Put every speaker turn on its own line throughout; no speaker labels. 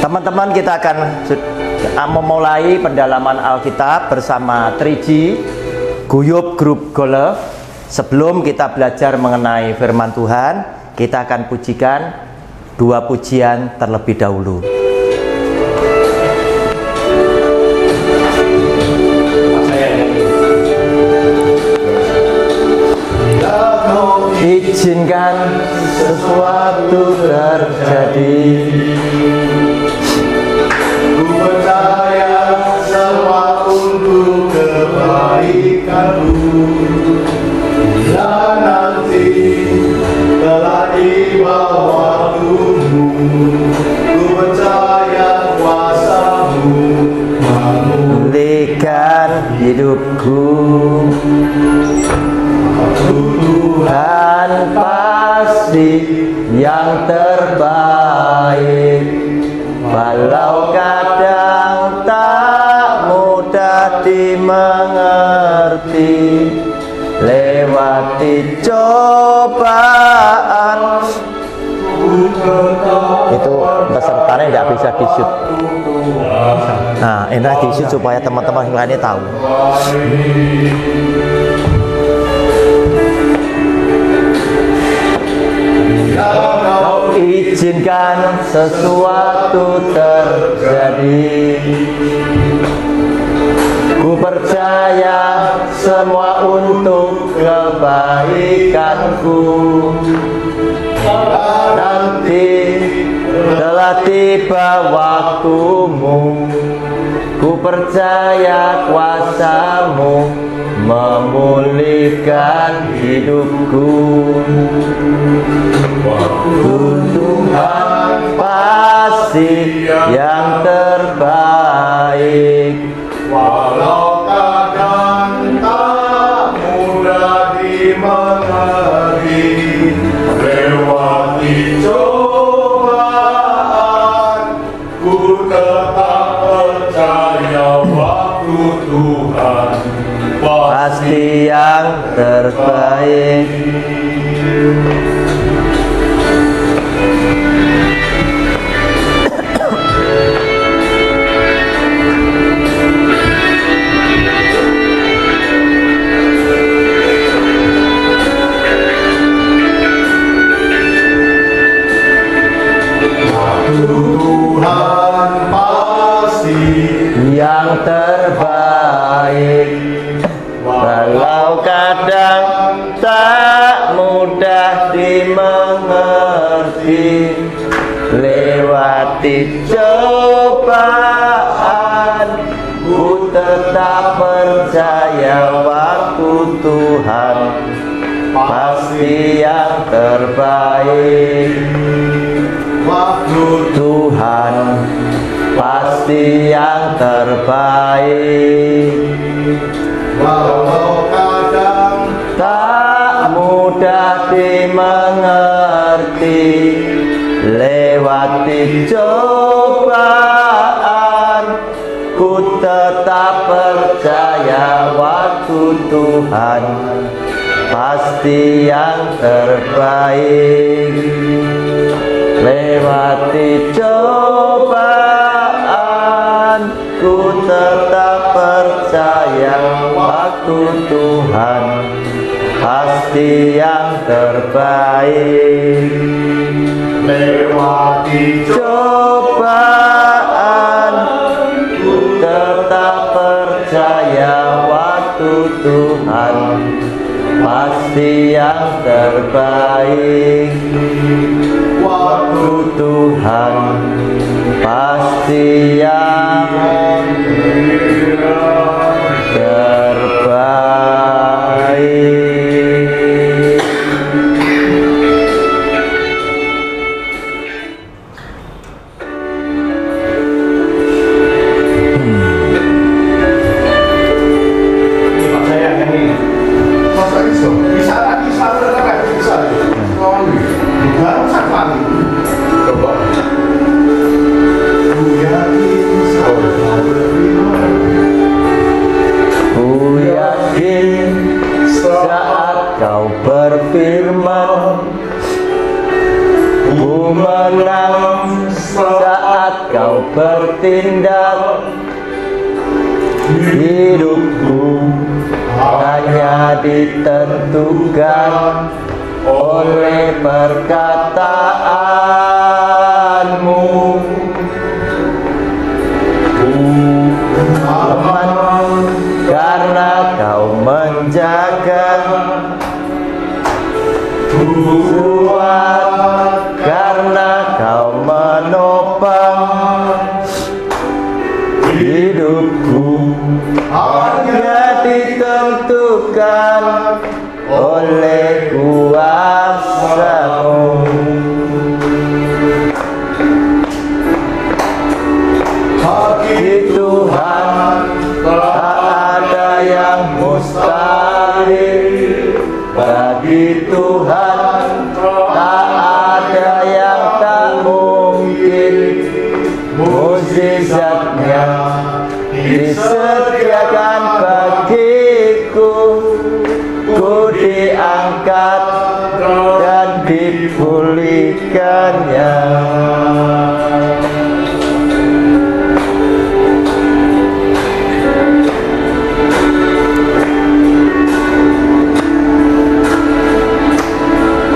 Teman-teman, kita akan memulai pendalaman Alkitab bersama 3G Guyub Grup Golf. Sebelum kita belajar mengenai firman Tuhan, kita akan pujikan dua pujian terlebih dahulu. Izinkan sesuatu terjadi.
Ku percaya semua untuk kebaikanku. Bila nanti telah tiba waktumu, ku percaya kuasamu
memulihkan hidupku. Tuhan pasti yang terbaik, walau kadang tak mudah dimengerti. Lewati cobaan, itu pesertanya tidak bisa di-shoot. Nah, enak di-shoot supaya teman-teman yang lainnya tahu. Kau izinkan sesuatu terjadi. Ku percaya semua untuk kebaikanku. Nanti telah tiba waktumu. Ku percaya kuasamu memulihkan hidupku. Waktu Tuhan pasti yang terbaik,
walau kadang tak mudah dimengerti. Lewati cobaan, ku tetap percaya waktu Tuhan
pasti yang terbaik.
Tuhan pasti
yang terbaik, walau kadang tak mudah dimengerti. Lewati cobaan, ku tetap percaya waktu Tuhan pasti yang terbaik.
waktu
Tuhan pasti yang terbaik,
walau kadang
tak mudah dimengerti. Lewati cobaan, ku tetap percaya waktu Tuhan pasti yang terbaik. Lewati cobaan, ku tetap percaya waktu Tuhan pasti yang terbaik.
lewati
Cobaan, ku tetap percaya waktu Tuhan pasti yang terbaik.
waktu
Tuhan pasti yang terbaik.
masa iso bisa lagi sabar kan bisa baru sama coba ku yakin sama berfirman.
Ku yakin saat kau berfirman, ku menang saat kau kau bertindak, hidupku hanya ditentukan oleh perkataanmu. Aman karena kau menjaga, kuat karena kau menopang. Hidupku hanya ditentukan oleh kuasa-Mu. Bagi Tuhan tak ada yang mustahil, bagi Tuhan tak ada yang tak mungkin. Mukjizatnya disediakan bagiku, ku diangkat dan dipulihkannya.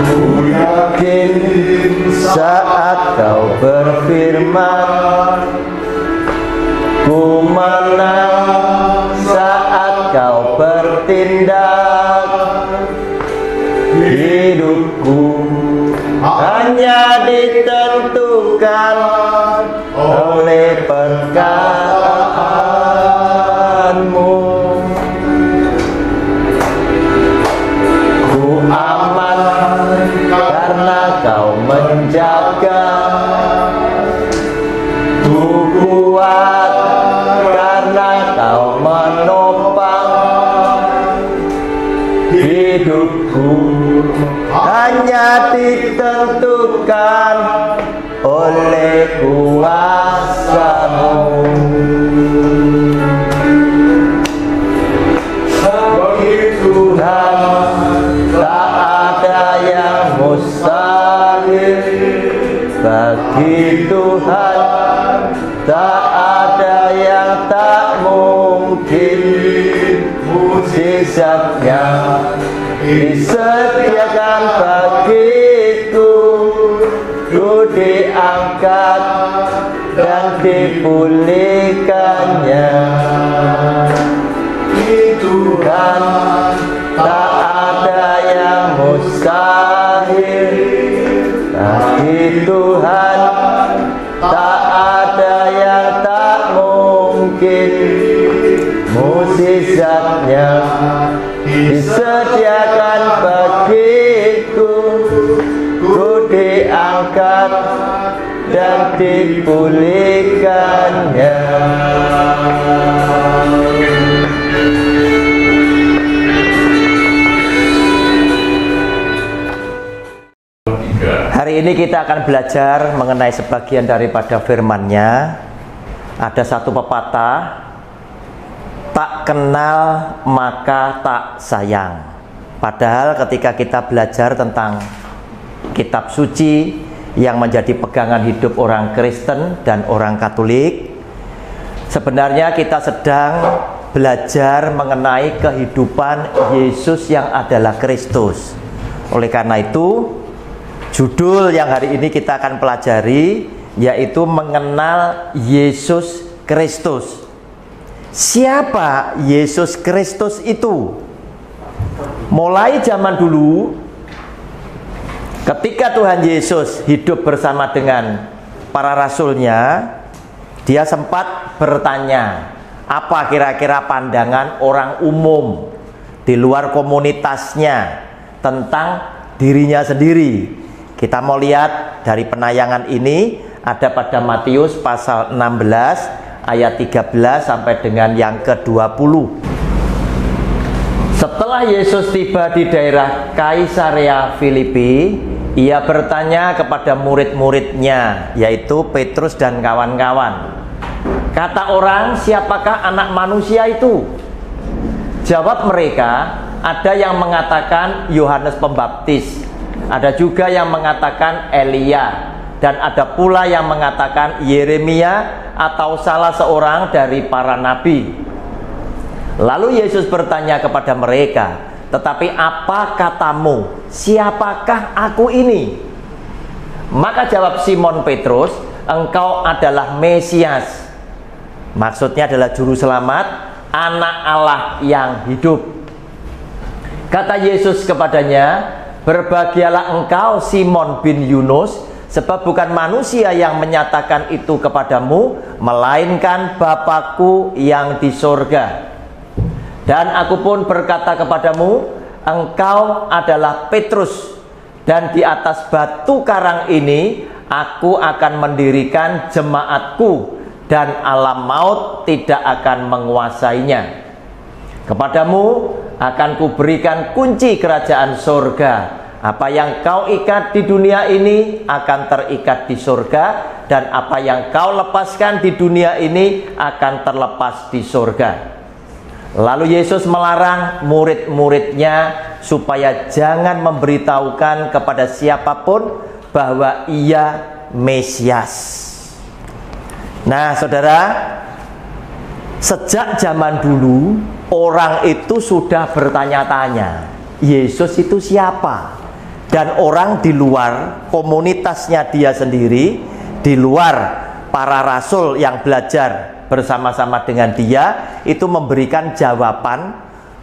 Ku yakin saat kau berfirman, ku menang saat kau bertindak. Hidupku hanya ditentukan oleh perkataanmu. Ku aman karena kau menjaga, ku kuat karena kau menopang. Hidupku hanya ditentukan oleh kuasa-Mu. Bagi Tuhan tak ada yang mustahil, bagi Tuhan tak ada yang tak mungkin. Mukjizatnya disediakan bagiku, ku diangkat dan dipulihkannya. Tuhan tak ada yang mustahil, bagi Tuhan tak ada yang tak mungkin. Mukjizatnya disediakan bagiku, ku diangkat dan dipulihkannya. Hari ini kita akan belajar mengenai sebagian daripada firman-Nya. Ada satu pepatah, tak kenal maka tak sayang. Padahal ketika kita belajar tentang kitab suci yang menjadi pegangan hidup orang Kristen dan orang Katolik, sebenarnya kita sedang belajar mengenai kehidupan Yesus yang adalah Kristus. Oleh karena itu, judul yang hari ini kita akan pelajari yaitu mengenal Yesus Kristus. Siapa Yesus Kristus itu? Mulai zaman dulu, ketika Tuhan Yesus hidup bersama dengan para rasulnya, dia sempat bertanya, apa kira-kira pandangan orang umum di luar komunitasnya tentang dirinya sendiri. Kita mau lihat dari penayangan ini, ada pada Matius pasal 16 ayat 13 sampai dengan yang ke-20. Setelah Yesus tiba di daerah Kaisarea Filipi, ia bertanya kepada murid-muridnya, yaitu Petrus dan kawan-kawan, kata orang, siapakah anak manusia itu? Jawab mereka, ada yang mengatakan Yohanes Pembaptis, ada juga yang mengatakan Elia, dan ada pula yang mengatakan Yeremia atau salah seorang dari para nabi. Lalu Yesus bertanya kepada mereka, tetapi apa katamu? Siapakah aku ini? Maka jawab Simon Petrus, engkau adalah Mesias. Maksudnya adalah juru selamat, anak Allah yang hidup. Kata Yesus kepadanya, berbahagialah engkau Simon bin Yunus, sebab bukan manusia yang menyatakan itu kepadamu, melainkan Bapa-Ku yang di sorga. Dan aku pun berkata kepadamu, engkau adalah Petrus, dan di atas batu karang ini aku akan mendirikan jemaatku, dan alam maut tidak akan menguasainya. Kepadamu akan kuberikan kunci kerajaan sorga. Apa yang kau ikat di dunia ini akan terikat di sorga, dan apa yang kau lepaskan di dunia ini akan terlepas di sorga. Lalu Yesus melarang murid-muridnya supaya jangan memberitahukan kepada siapapun bahwa ia Mesias. Nah, saudara, sejak zaman dulu orang itu sudah bertanya-tanya, Yesus itu siapa? Dan orang di luar komunitasnya dia sendiri, di luar para rasul yang belajar bersama-sama dengan dia, itu memberikan jawaban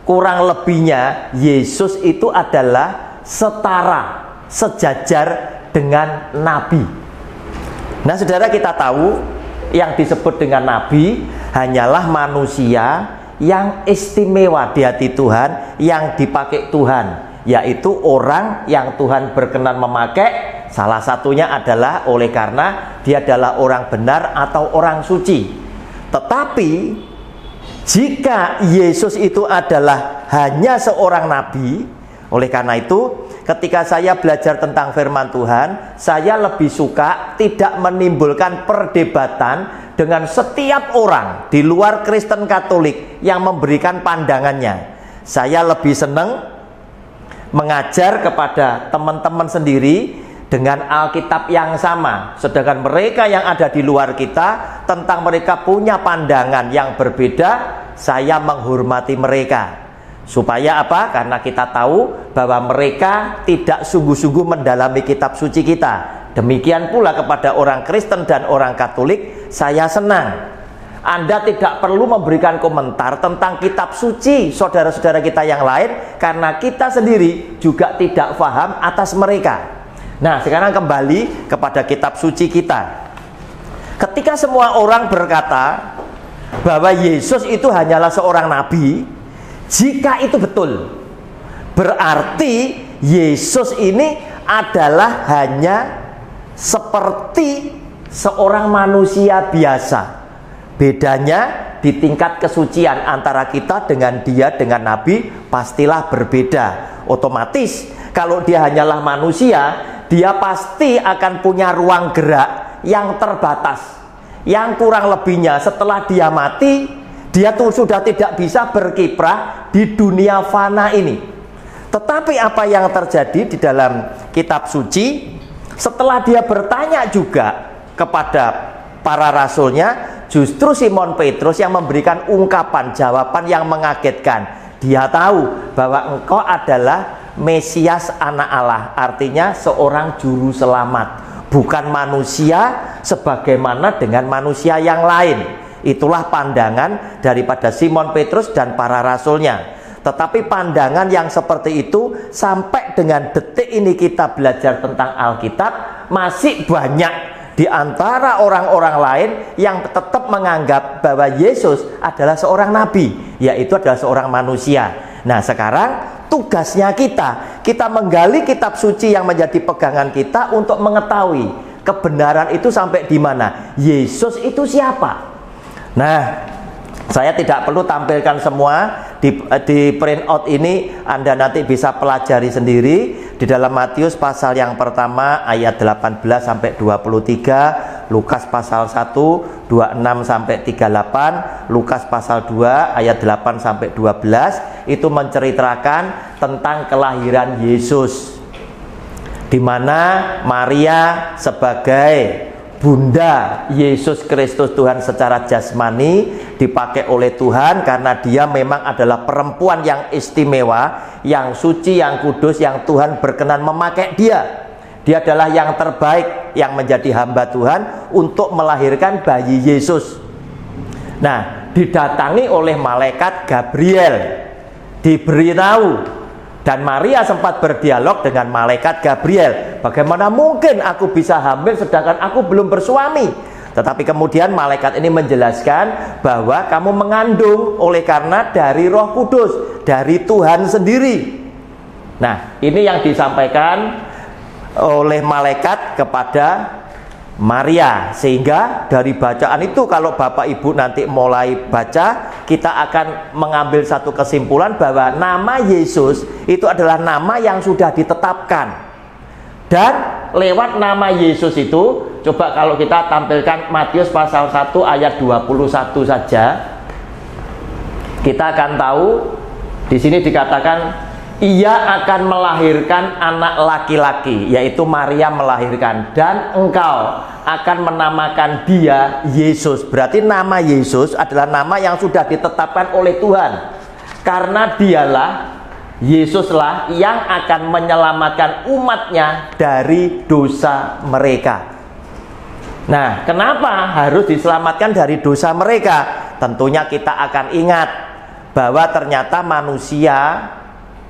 kurang lebihnya Yesus itu adalah setara, sejajar dengan nabi. Nah, saudara, kita tahu yang disebut dengan nabi hanyalah manusia yang istimewa di hati Tuhan, yang dipakai Tuhan, yaitu orang yang Tuhan berkenan memakai. Salah satunya adalah oleh karena dia adalah orang benar atau orang suci. Tetapi jika Yesus itu adalah hanya seorang nabi, oleh karena itu ketika saya belajar tentang firman Tuhan, saya lebih suka tidak menimbulkan perdebatan dengan setiap orang di luar Kristen Katolik yang memberikan pandangannya. Saya lebih senang mengajar kepada teman-teman sendiri dengan Alkitab yang sama, sedangkan mereka yang ada di luar kita, tentang mereka punya pandangan yang berbeda, saya menghormati mereka. Supaya apa? Karena kita tahu bahwa mereka tidak sungguh-sungguh mendalami kitab suci kita. Demikian pula kepada orang Kristen dan orang Katolik, saya senang Anda tidak perlu memberikan komentar tentang kitab suci saudara-saudara kita yang lain, karena kita sendiri juga tidak paham atas mereka. Nah, sekarang kembali kepada kitab suci kita. Ketika semua orang berkata bahwa Yesus itu hanyalah seorang nabi, jika itu betul, berarti Yesus ini adalah hanya seperti seorang manusia biasa. Bedanya di tingkat kesucian antara kita dengan dia, dengan nabi, pastilah berbeda. Otomatis kalau dia hanyalah manusia, dia pasti akan punya ruang gerak yang terbatas, yang kurang lebihnya setelah dia mati, dia tuh sudah tidak bisa berkiprah di dunia fana ini. Tetapi apa yang terjadi di dalam kitab suci, setelah dia bertanya juga kepada para rasulnya, justru Simon Petrus yang memberikan ungkapan jawaban yang mengagetkan. Dia tahu bahwa engkau adalah Mesias, anak Allah, artinya seorang juru selamat, bukan manusia sebagaimana dengan manusia yang lain. Itulah pandangan daripada Simon Petrus dan para rasulnya. Tetapi pandangan yang seperti itu sampai dengan detik ini kita belajar tentang Alkitab, masih banyak di antara orang-orang lain yang tetap menganggap bahwa Yesus adalah seorang nabi, yaitu adalah seorang manusia. Nah, sekarang tugasnya kita menggali kitab suci yang menjadi pegangan kita untuk mengetahui kebenaran itu sampai di mana. Yesus itu siapa? Nah, saya tidak perlu tampilkan semua di print out ini, Anda nanti bisa pelajari sendiri di dalam Matius pasal yang pertama ayat 18 sampai 23, Lukas pasal 1 26 sampai 38, Lukas pasal 2 ayat 8 sampai 12, itu menceritakan tentang kelahiran Yesus. di mana Maria sebagai Bunda Yesus Kristus Tuhan secara jasmani dipakai oleh Tuhan karena dia memang adalah perempuan yang istimewa, yang suci, yang kudus, yang Tuhan berkenan memakai dia. Dia adalah yang terbaik yang menjadi hamba Tuhan untuk melahirkan bayi Yesus. Nah, didatangi oleh malaikat Gabriel, diberitahu. Dan Maria sempat berdialog dengan malaikat Gabriel, bagaimana mungkin aku bisa hamil sedangkan aku belum bersuami. Tetapi kemudian malaikat ini menjelaskan bahwa kamu mengandung oleh karena dari Roh Kudus, dari Tuhan sendiri. Nah, ini yang disampaikan oleh malaikat kepada Maria, sehingga dari bacaan itu kalau Bapak Ibu nanti mulai baca, kita akan mengambil satu kesimpulan bahwa nama Yesus itu adalah nama yang sudah ditetapkan. Dan lewat nama Yesus itu, coba kalau kita tampilkan Matius pasal 1 ayat 21 saja, kita akan tahu di sini dikatakan ia akan melahirkan anak laki-laki, yaitu Maria melahirkan, dan engkau akan menamakan dia Yesus. Berarti nama Yesus adalah nama yang sudah ditetapkan oleh Tuhan, karena dialah, Yesuslah yang akan menyelamatkan umatnya dari dosa mereka. Nah, kenapa harus diselamatkan dari dosa mereka? Tentunya kita akan ingat bahwa ternyata manusia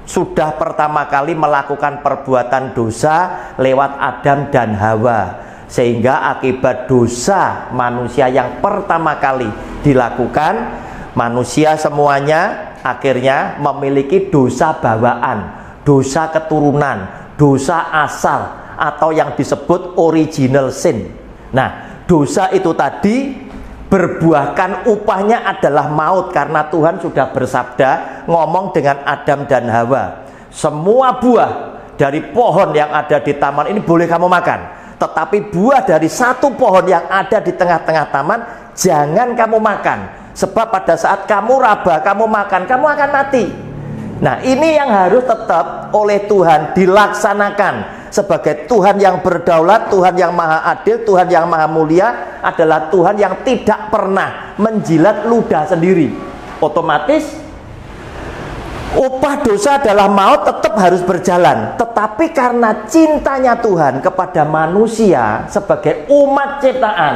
sudah pertama kali melakukan perbuatan dosa lewat Adam dan Hawa, sehingga akibat dosa manusia yang pertama kali dilakukan, manusia semuanya akhirnya memiliki dosa bawaan, dosa keturunan, dosa asal, atau yang disebut original sin. Nah, dosa itu tadi berbuahkan upahnya adalah maut, karena Tuhan sudah bersabda ngomong dengan Adam dan Hawa, semua buah dari pohon yang ada di taman ini boleh kamu makan, tetapi buah dari satu pohon yang ada di tengah-tengah taman jangan kamu makan, sebab pada saat kamu raba, kamu makan, kamu akan mati. Nah, ini yang harus tetap oleh Tuhan dilaksanakan. Sebagai Tuhan yang berdaulat, Tuhan yang maha adil, Tuhan yang maha mulia adalah Tuhan yang tidak pernah menjilat ludah sendiri. Otomatis upah dosa adalah maut, tetap harus berjalan. Tetapi karena cintanya Tuhan kepada manusia sebagai umat ciptaan,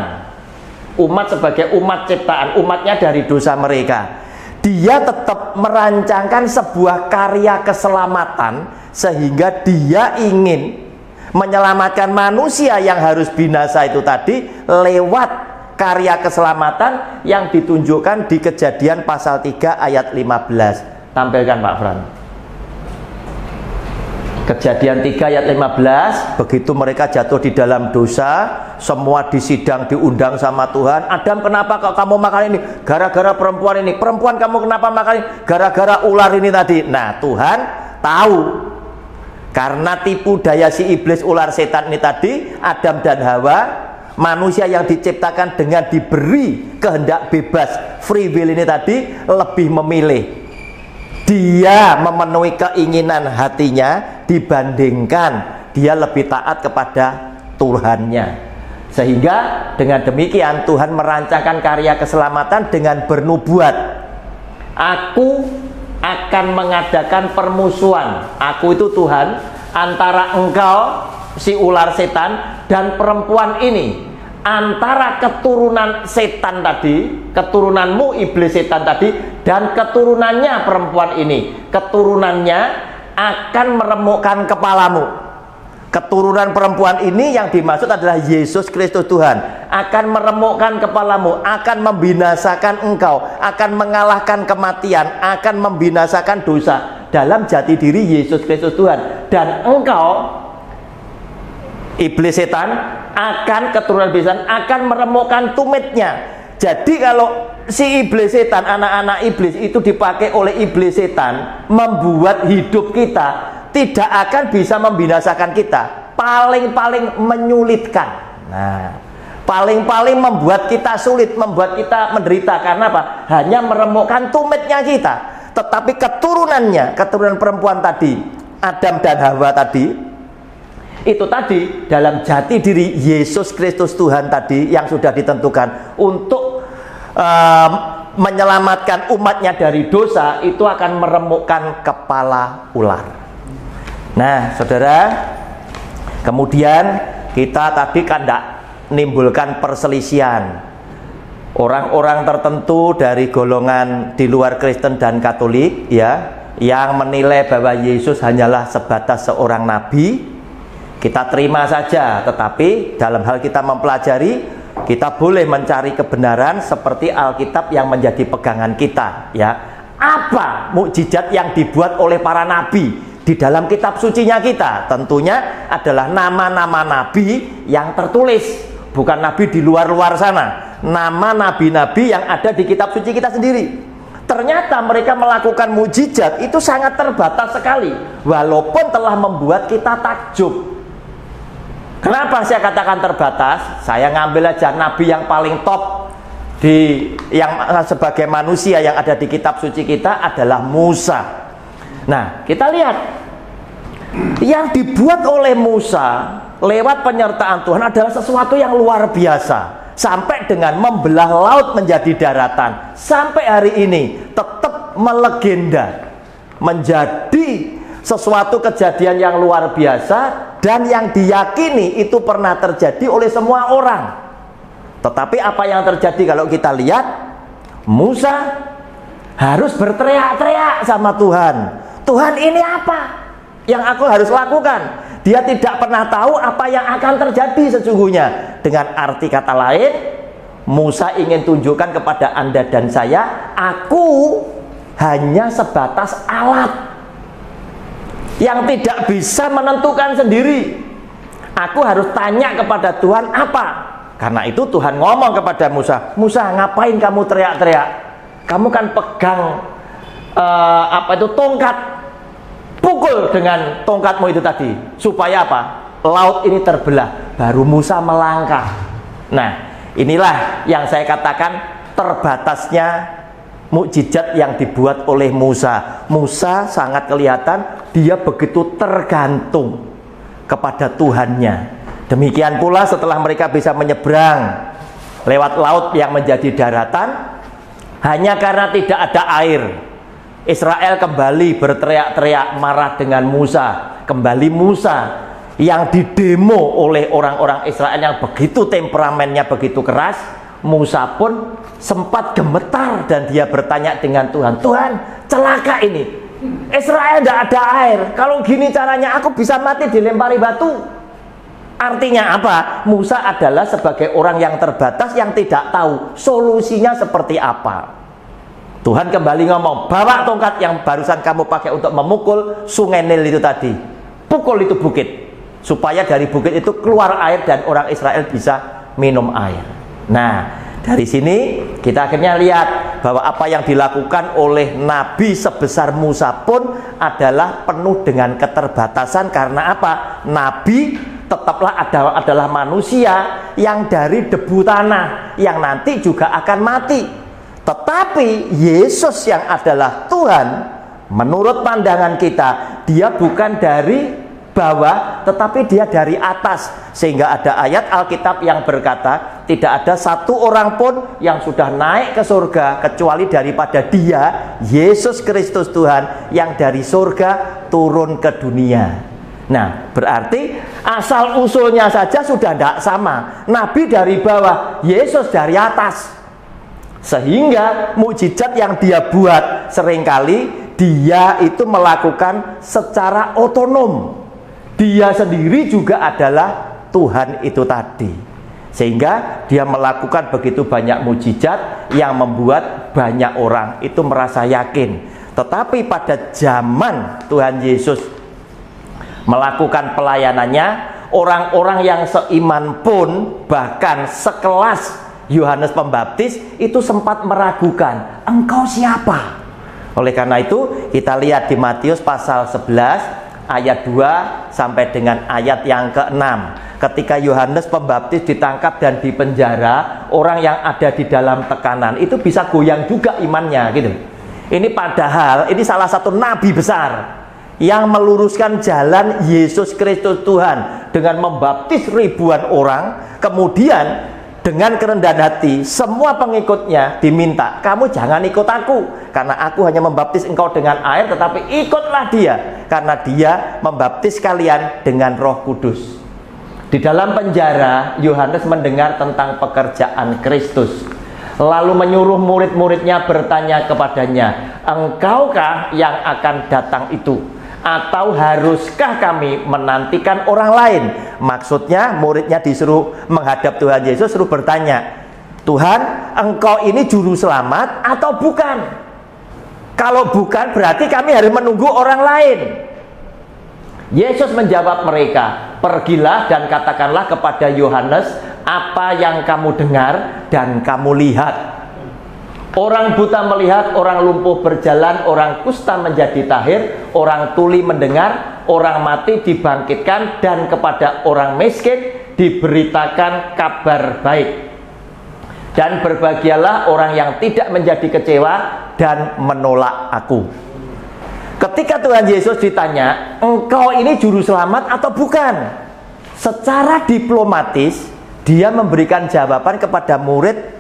umat sebagai umat ciptaan, umatnya dari dosa mereka, dia tetap merancangkan sebuah karya keselamatan, sehingga dia ingin menyelamatkan manusia yang harus binasa itu tadi lewat karya keselamatan yang ditunjukkan di Kejadian pasal 3 ayat 15. Tampilkan Pak Fran. Kejadian 3 ayat 15, begitu mereka jatuh di dalam dosa, semua disidang, diundang sama Tuhan. Adam, kenapa kok kamu makan ini? Gara-gara perempuan ini. Perempuan, kamu kenapa makan ini? Gara-gara ular ini tadi. Nah, Tuhan tahu, karena tipu daya si iblis, ular setan ini tadi, Adam dan Hawa, manusia yang diciptakan dengan diberi kehendak bebas, free will ini tadi, lebih memilih. Dia memenuhi keinginan hatinya dibandingkan dia lebih taat kepada Tuhannya. Sehingga dengan demikian Tuhan merancangkan karya keselamatan dengan bernubuat, aku akan mengadakan permusuhan, aku itu Tuhan, antara engkau, si ular setan, dan perempuan ini, antara keturunan setan tadi, keturunanmu iblis setan tadi, dan keturunannya perempuan ini. Keturunannya akan meremukkan kepalamu. Keturunan perempuan ini yang dimaksud adalah Yesus Kristus Tuhan, akan meremukkan kepalamu, akan membinasakan engkau, akan mengalahkan kematian, akan membinasakan dosa dalam jati diri Yesus Kristus Tuhan. Dan engkau, iblis setan, akan keturunan iblis setan akan meremukkan tumitnya. Jadi kalau si iblis setan, anak-anak iblis itu dipakai oleh iblis setan membuat hidup kita tidak akan bisa membinasakan kita, paling-paling menyulitkan. Nah, paling-paling membuat kita sulit, membuat kita menderita. Karena apa? Hanya meremukkan tumitnya kita. Tetapi keturunannya, keturunan perempuan tadi, Adam dan Hawa tadi, Itu tadi dalam jati diri Yesus Kristus Tuhan tadi yang sudah ditentukan untuk menyelamatkan umatnya dari dosa, itu akan meremukkan kepala ular. Nah, saudara, kemudian kita tadi kan tidak menimbulkan perselisihan. Orang-orang tertentu dari golongan di luar Kristen dan Katolik, ya, yang menilai bahwa Yesus hanyalah sebatas seorang nabi, kita terima saja. Tetapi dalam hal kita mempelajari, kita boleh mencari kebenaran seperti Alkitab yang menjadi pegangan kita, ya. Apa mukjizat yang dibuat oleh para nabi di dalam kitab sucinya kita? Tentunya adalah nama-nama nabi yang tertulis, bukan nabi di luar-luar sana. Nama nabi-nabi yang ada di kitab suci kita sendiri. Ternyata mereka melakukan mukjizat itu sangat terbatas sekali, walaupun telah membuat kita takjub. Kenapa saya katakan terbatas? Saya ngambil aja nabi yang paling top yang sebagai manusia yang ada di kitab suci kita adalah Musa. Nah, kita lihat yang dibuat oleh Musa lewat penyertaan Tuhan adalah sesuatu yang luar biasa, sampai dengan membelah laut menjadi daratan. Sampai hari ini tetap melegenda, menjadi sesuatu kejadian yang luar biasa dan yang diyakini itu pernah terjadi oleh semua orang. Tetapi apa yang terjadi kalau kita lihat, Musa harus berteriak-teriak sama Tuhan. Tuhan, ini apa yang aku harus lakukan? Dia tidak pernah tahu apa yang akan terjadi sesungguhnya. Dengan arti kata lain, Musa ingin tunjukkan kepada Anda dan saya, aku hanya sebatas alat yang tidak bisa menentukan sendiri. Aku harus tanya kepada Tuhan apa. Karena itu Tuhan ngomong kepada Musa, Musa, ngapain kamu teriak-teriak? Kamu kan pegang tongkat. Pukul dengan tongkatmu itu tadi. Supaya apa? Laut ini terbelah. Baru Musa melangkah. Nah, inilah yang saya katakan terbatasnya mukjizat yang dibuat oleh Musa. Musa sangat kelihatan dia begitu tergantung kepada Tuhannya. Demikian pula setelah mereka bisa menyeberang lewat laut yang menjadi daratan, hanya karena tidak ada air, Israel kembali berteriak-teriak marah dengan Musa. Kembali Musa yang didemo oleh orang-orang Israel yang begitu temperamennya begitu keras. Musa pun sempat gemetar dan dia bertanya dengan Tuhan, Tuhan, celaka ini, Israel tidak ada air. Kalau gini caranya aku bisa mati dilempari batu. Artinya apa? Musa adalah sebagai orang yang terbatas yang tidak tahu solusinya seperti apa. Tuhan kembali ngomong, bawa tongkat yang barusan kamu pakai untuk memukul sungai Nil itu tadi. Pukul itu bukit, supaya dari bukit itu keluar air dan orang Israel bisa minum air. Nah, dari sini kita akhirnya lihat bahwa apa yang dilakukan oleh Nabi sebesar Musa pun adalah penuh dengan keterbatasan. Karena apa? Nabi tetaplah adalah manusia yang dari debu tanah, yang nanti juga akan mati. Tetapi Yesus yang adalah Tuhan, menurut pandangan kita, dia bukan dari bawah, tetapi dia dari atas. Sehingga ada ayat Alkitab yang berkata, tidak ada satu orang pun yang sudah naik ke surga kecuali daripada dia, Yesus Kristus Tuhan, yang dari surga turun ke dunia. Nah, berarti asal usulnya saja sudah tidak sama. Nabi dari bawah, Yesus dari atas. Sehingga mukjizat yang dia buat seringkali dia itu melakukan secara otonom. Dia sendiri juga adalah Tuhan itu tadi. Sehingga dia melakukan begitu banyak mukjizat yang membuat banyak orang itu merasa yakin. Tetapi pada zaman Tuhan Yesus melakukan pelayanannya, orang-orang yang seiman pun, bahkan sekelas Yohanes Pembaptis, itu sempat meragukan, engkau siapa? Oleh karena itu kita lihat di Matius pasal 11 ayat 2 sampai dengan ayat yang ke-6. Ketika Yohanes Pembaptis ditangkap dan dipenjara, orang yang ada di dalam tekanan itu bisa goyang juga imannya gitu. Ini padahal ini salah satu nabi besar yang meluruskan jalan Yesus Kristus Tuhan dengan membaptis ribuan orang. Kemudian dengan kerendahan hati semua pengikutnya diminta, kamu jangan ikut aku karena aku hanya membaptis engkau dengan air, tetapi ikutlah dia karena dia membaptis kalian dengan Roh Kudus. Di dalam penjara Yohanes mendengar tentang pekerjaan Kristus, lalu menyuruh murid-muridnya bertanya kepadanya, engkaukah yang akan datang itu? Atau haruskah kami menantikan orang lain? Maksudnya muridnya disuruh menghadap Tuhan Yesus, suruh bertanya, Tuhan, engkau ini juru selamat atau bukan? Kalau bukan, berarti kami harus menunggu orang lain. Yesus menjawab mereka, pergilah dan katakanlah kepada Yohanes apa yang kamu dengar dan kamu lihat. Orang buta melihat, orang lumpuh berjalan, orang kusta menjadi tahir, orang tuli mendengar, orang mati dibangkitkan, dan kepada orang miskin diberitakan kabar baik. Dan berbahagialah orang yang tidak menjadi kecewa dan menolak aku. Ketika Tuhan Yesus ditanya, engkau ini juru selamat atau bukan? Secara diplomatis, dia memberikan jawaban kepada murid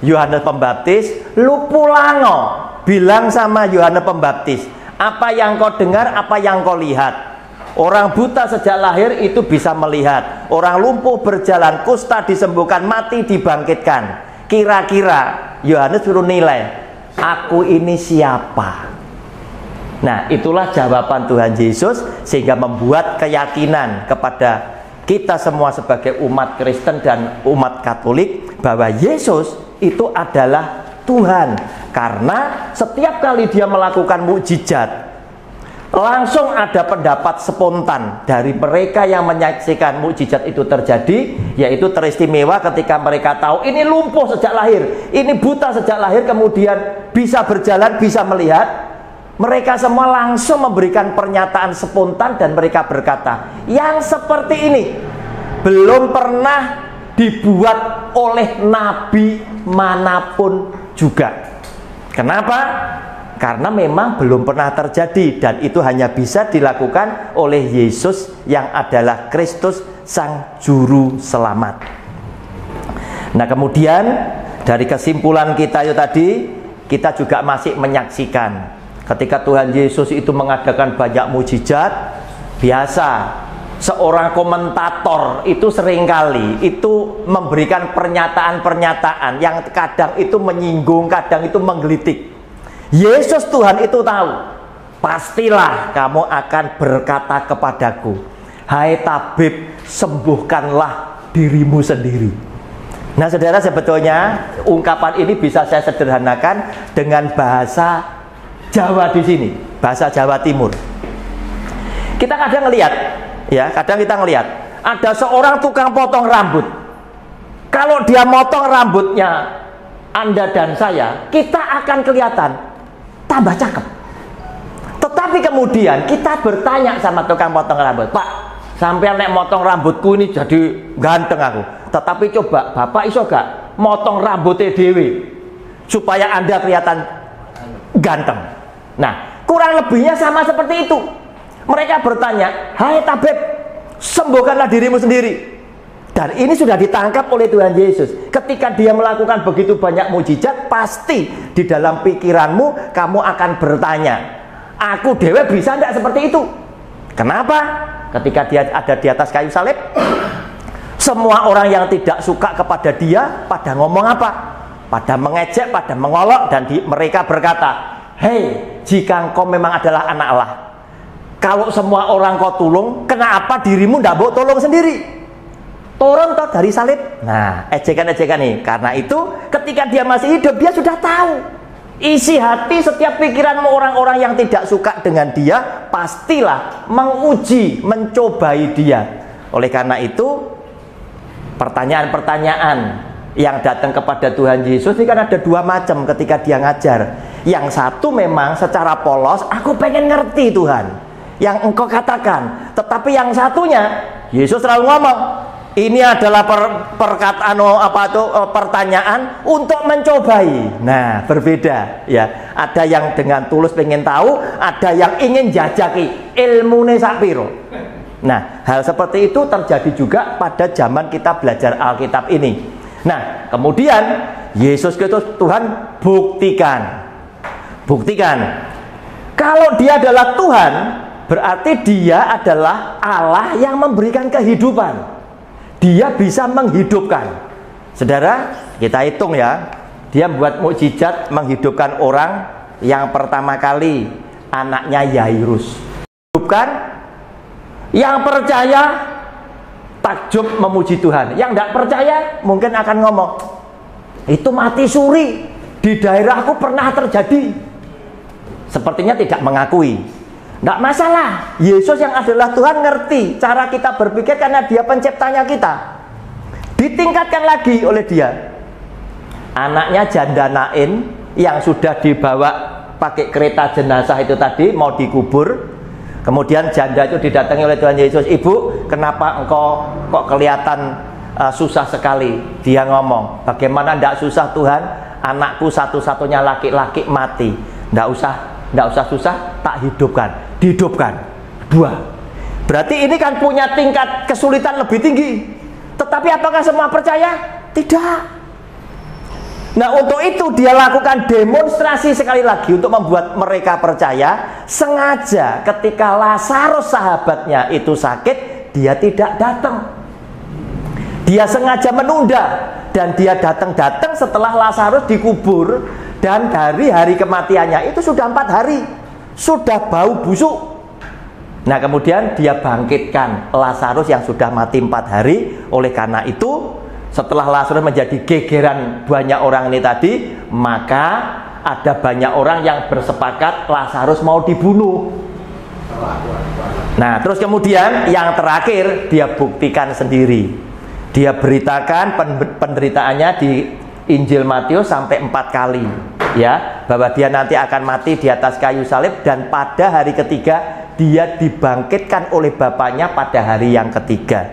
Yohanes Pembaptis, lu pulango, bilang sama Yohanes Pembaptis, apa yang kau dengar, apa yang kau lihat. Orang buta sejak lahir itu bisa melihat, orang lumpuh berjalan, kusta disembuhkan, mati dibangkitkan. Kira-kira Yohanes suruh nilai, aku ini siapa? Nah, itulah jawaban Tuhan Yesus, sehingga membuat keyakinan kepada kita semua sebagai umat Kristen dan umat Katolik bahwa Yesus itu adalah Tuhan. Karena setiap kali dia melakukan mukjizat, langsung ada pendapat spontan dari mereka yang menyaksikan mukjizat itu terjadi, yaitu teristimewa ketika mereka tahu ini lumpuh sejak lahir, ini buta sejak lahir, kemudian bisa berjalan, bisa melihat. Mereka semua langsung memberikan pernyataan spontan dan mereka berkata, yang seperti ini belum pernah dibuat oleh nabi manapun juga. Kenapa? Karena memang belum pernah terjadi, dan itu hanya bisa dilakukan oleh Yesus yang adalah Kristus Sang Juru Selamat. Nah, kemudian dari kesimpulan kita itu tadi, kita juga masih menyaksikan ketika Tuhan Yesus itu mengadakan banyak mukjizat. Biasa seorang komentator itu seringkali itu memberikan pernyataan-pernyataan yang kadang itu menyinggung, kadang itu menggelitik. Yesus Tuhan itu tahu, pastilah kamu akan berkata kepadaku, hai tabib, sembuhkanlah dirimu sendiri. Nah, saudara, sebetulnya ungkapan ini bisa saya sederhanakan dengan bahasa Jawa di sini, bahasa Jawa Timur. Kita kadang ngelihat, ya, kadang kita ngelihat ada seorang tukang potong rambut. Kalau dia motong rambutnya Anda dan saya, kita akan kelihatan tambah cakep. Tetapi kemudian kita bertanya sama tukang potong rambut, Pak, sampai nek motong rambutku ini jadi ganteng aku. Tetapi coba Bapak iso gak motong rambutnya dewe supaya Anda kelihatan ganteng. Nah, kurang lebihnya sama seperti itu. Mereka bertanya, hai tabib, sembuhkanlah dirimu sendiri. Dan ini sudah ditangkap oleh Tuhan Yesus. Ketika dia melakukan begitu banyak mukjizat, pasti di dalam pikiranmu kamu akan bertanya, aku dewe bisa tidak seperti itu? Kenapa? Ketika dia ada di atas kayu salib, semua orang yang tidak suka kepada dia pada ngomong apa? Pada mengejek, pada mengolok, dan mereka berkata, hei, jika engkau memang adalah anak Allah, kalau semua orang kau tolong, kenapa dirimu tidak mau tolong sendiri? Turun toh dari salib. Nah, ejekan-ejekan nih. Karena itu ketika dia masih hidup, dia sudah tahu isi hati setiap pikiranmu. Orang-orang yang tidak suka dengan dia pastilah menguji, mencobai dia. Oleh karena itu, pertanyaan-pertanyaan yang datang kepada Tuhan Yesus ini kan ada dua macam ketika dia ngajar. Yang satu memang secara polos, aku pengen ngerti Tuhan yang engkau katakan. Tetapi yang satunya, Yesus selalu ngomong, Ini adalah pertanyaan untuk mencobai. Nah, berbeda ya. Ada yang dengan tulus pengen tahu, ada yang ingin jajaki ilmune sapiro. Nah, hal seperti itu terjadi juga pada zaman kita belajar Alkitab ini. Nah, kemudian Yesus Kristus Tuhan buktikan. Kalau dia adalah Tuhan, berarti dia adalah Allah yang memberikan kehidupan. Dia bisa menghidupkan. Saudara, kita hitung ya. Dia membuat mukjizat menghidupkan orang yang pertama kali, anaknya Yairus. Hidupkan. Yang percaya takjub memuji Tuhan. Yang tidak percaya mungkin akan ngomong, itu mati suri, di daerahku pernah terjadi. Sepertinya tidak mengakui. Tidak masalah, Yesus yang adalah Tuhan ngerti cara kita berpikir karena dia penciptanya kita. Ditingkatkan lagi oleh dia. Anaknya janda Nain yang sudah dibawa pakai kereta jenazah itu tadi mau dikubur. Kemudian janda itu didatangi oleh Tuhan Yesus. Ibu, kenapa engkau kok kelihatan susah sekali? Dia ngomong, bagaimana tidak susah Tuhan? Anakku satu-satunya laki-laki mati. Tidak usah susah, tak hidupkan. Dihidupkan. 2. Berarti ini kan punya tingkat kesulitan lebih tinggi. Tetapi apakah semua percaya? Tidak. Nah, untuk itu dia lakukan demonstrasi sekali lagi untuk membuat mereka percaya. Sengaja ketika Lazarus sahabatnya itu sakit, dia tidak datang. Dia sengaja menunda. Dan dia datang setelah Lazarus dikubur. Dan dari hari kematiannya itu sudah 4 hari. Sudah bau busuk. Nah, kemudian dia bangkitkan Lazarus yang sudah mati 4 hari. Oleh karena itu, setelah Lazarus menjadi gegeran banyak orang ini tadi, maka ada banyak orang yang bersepakat Lazarus mau dibunuh. Nah, terus kemudian yang terakhir dia buktikan sendiri. Dia beritakan penderitaannya di Injil Matius sampai 4 kali. Ya, bahwa dia nanti akan mati di atas kayu salib dan pada hari ketiga dia dibangkitkan oleh Bapaknya pada hari yang ketiga.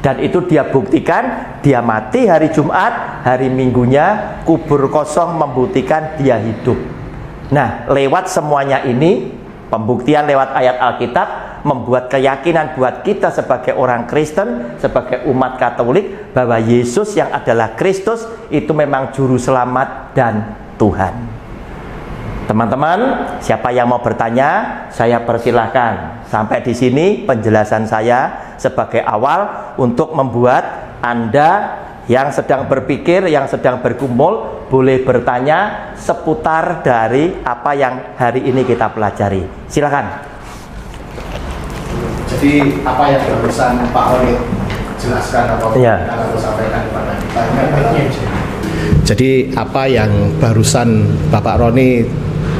Dan itu dia buktikan, dia mati hari Jumat, hari Minggunya kubur kosong membuktikan dia hidup. Nah, lewat semuanya ini, pembuktian lewat ayat Alkitab membuat keyakinan buat kita sebagai orang Kristen, sebagai umat Katolik, bahwa Yesus yang adalah Kristus itu memang juru selamat dan Tuhan. Teman-teman, siapa yang mau bertanya, saya persilahkan. Sampai di sini penjelasan saya sebagai awal untuk membuat Anda yang sedang berpikir, yang sedang bergumul, boleh bertanya seputar dari apa yang hari ini kita pelajari. Silakan.
Jadi apa yang barusan Pak Roni jelaskan atau sampaikan kepada kita? Jadi apa yang barusan Bapak Roni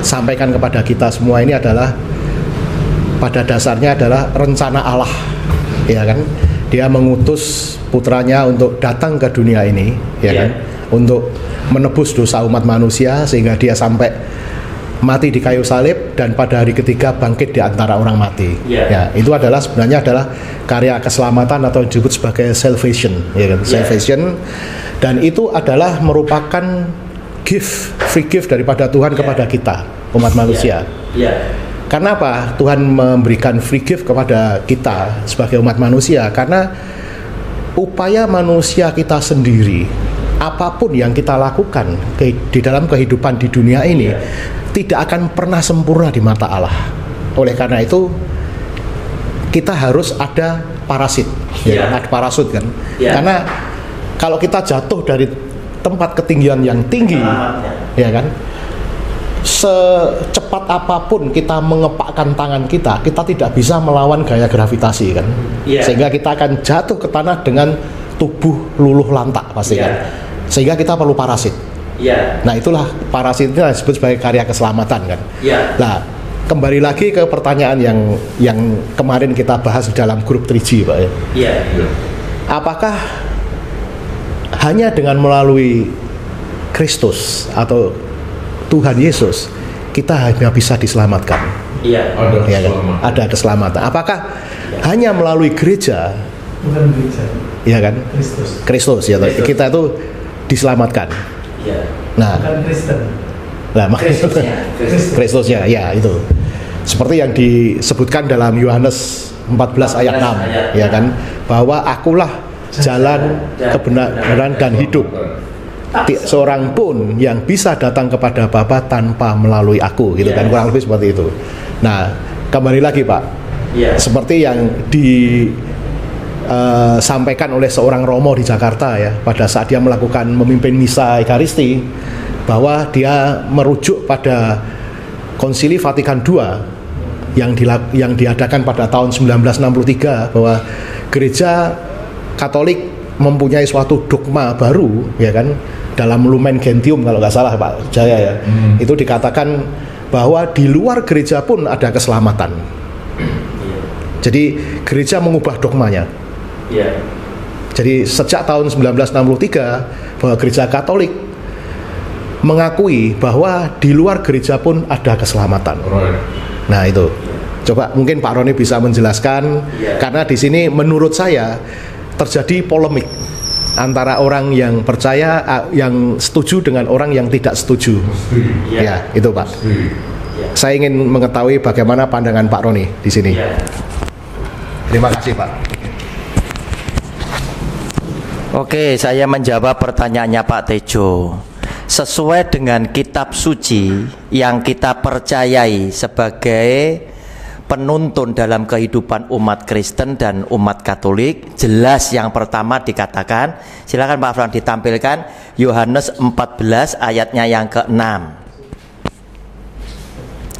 sampaikan kepada kita semua ini adalah pada dasarnya adalah rencana Allah, ya kan? Dia mengutus putranya untuk datang ke dunia ini, ya kan? Untuk menebus dosa umat manusia sehingga dia sampai mati di kayu salib dan pada hari ketiga bangkit di antara orang mati. Ya, itu adalah sebenarnya adalah karya keselamatan atau disebut sebagai salvation, ya kan? Salvation. Dan itu adalah merupakan free gift daripada Tuhan kepada kita, umat manusia. Karena apa? Tuhan memberikan free gift kepada kita sebagai umat manusia karena upaya manusia kita sendiri, apapun yang kita lakukan di dalam kehidupan di dunia ini tidak akan pernah sempurna di mata Allah. Oleh karena itu kita harus ada parasit, ada parasut kan? Karena kalau kita jatuh dari tempat ketinggian yang tinggi, ya kan, secepat apapun kita mengepakkan tangan kita tidak bisa melawan gaya gravitasi kan, sehingga kita akan jatuh ke tanah dengan tubuh luluh lantak pasti kan, sehingga kita perlu parasit. Nah, itulah parasit itu disebut sebagai karya keselamatan kan. Nah, kembali lagi ke pertanyaan yang kemarin kita bahas di dalam grup 3G, Pak ya. Apakah hanya dengan melalui Kristus atau Tuhan Yesus kita hanya bisa diselamatkan? Ada keselamatan. Apakah hanya melalui gereja
Bukan gereja.
Iya kan?
Kristus.
Kristus ya. Kita itu diselamatkan.
Iya.
Nah,
Bukan Kristen.
lah maksudnya Kristusnya ya itu. Seperti yang disebutkan dalam Yohanes 14 ayat 6 ya kan, bahwa akulah jalan kebenaran dan hidup. Seorang pun yang bisa datang kepada Bapa tanpa melalui aku, gitu kan, kurang lebih seperti itu. Nah, kembali lagi Pak, seperti yang disampaikan oleh seorang romo di Jakarta ya, pada saat dia melakukan memimpin misa Ekaristi, bahwa dia merujuk pada Konsili Vatikan II yang diadakan pada tahun 1963, bahwa gereja Katolik mempunyai suatu dogma baru ya kan, dalam Lumen Gentium kalau nggak salah Pak Jaya ya. Itu dikatakan bahwa di luar gereja pun ada keselamatan. Jadi gereja mengubah dogmanya. Jadi sejak tahun 1963 bahwa gereja Katolik mengakui bahwa di luar gereja pun ada keselamatan. Nah itu, coba mungkin Pak Roni bisa menjelaskan, karena di sini menurut saya terjadi polemik antara orang yang percaya, yang setuju dengan orang yang tidak setuju. Ya, itu Pak. Saya ingin mengetahui bagaimana pandangan Pak Roni di sini. Terima kasih Pak.
Oke, saya menjawab pertanyaannya Pak Tejo. Sesuai dengan kitab suci yang kita percayai sebagai penuntun dalam kehidupan umat Kristen dan umat Katolik, jelas yang pertama dikatakan, silakan Pak Afran ditampilkan, Yohanes 14 ayatnya yang ke-6.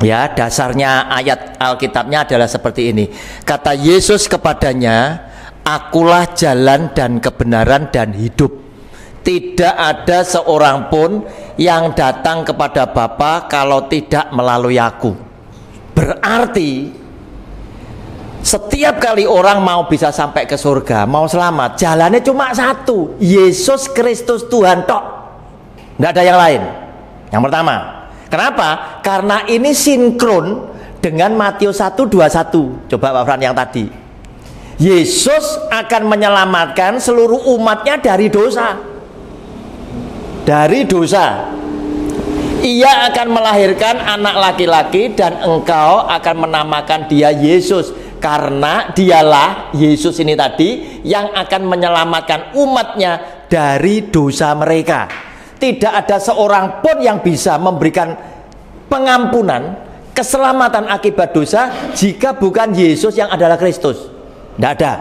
Ya, dasarnya ayat Alkitabnya adalah seperti ini. Kata Yesus kepadanya, akulah jalan dan kebenaran dan hidup. Tidak ada seorang pun yang datang kepada Bapa kalau tidak melalui aku. Berarti setiap kali orang mau bisa sampai ke surga, mau selamat, jalannya cuma satu, Yesus Kristus Tuhan tok. Tidak ada yang lain. Yang pertama. Kenapa? Karena ini sinkron dengan Matius 1:21. Coba Pak Fran yang tadi. Yesus akan menyelamatkan seluruh umatnya dari dosa. Dari dosa. Ia akan melahirkan anak laki-laki dan engkau akan menamakan dia Yesus, karena dialah Yesus ini tadi yang akan menyelamatkan umatnya dari dosa mereka. Tidak ada seorang pun yang bisa memberikan pengampunan, keselamatan akibat dosa jika bukan Yesus yang adalah Kristus. Tidak ada.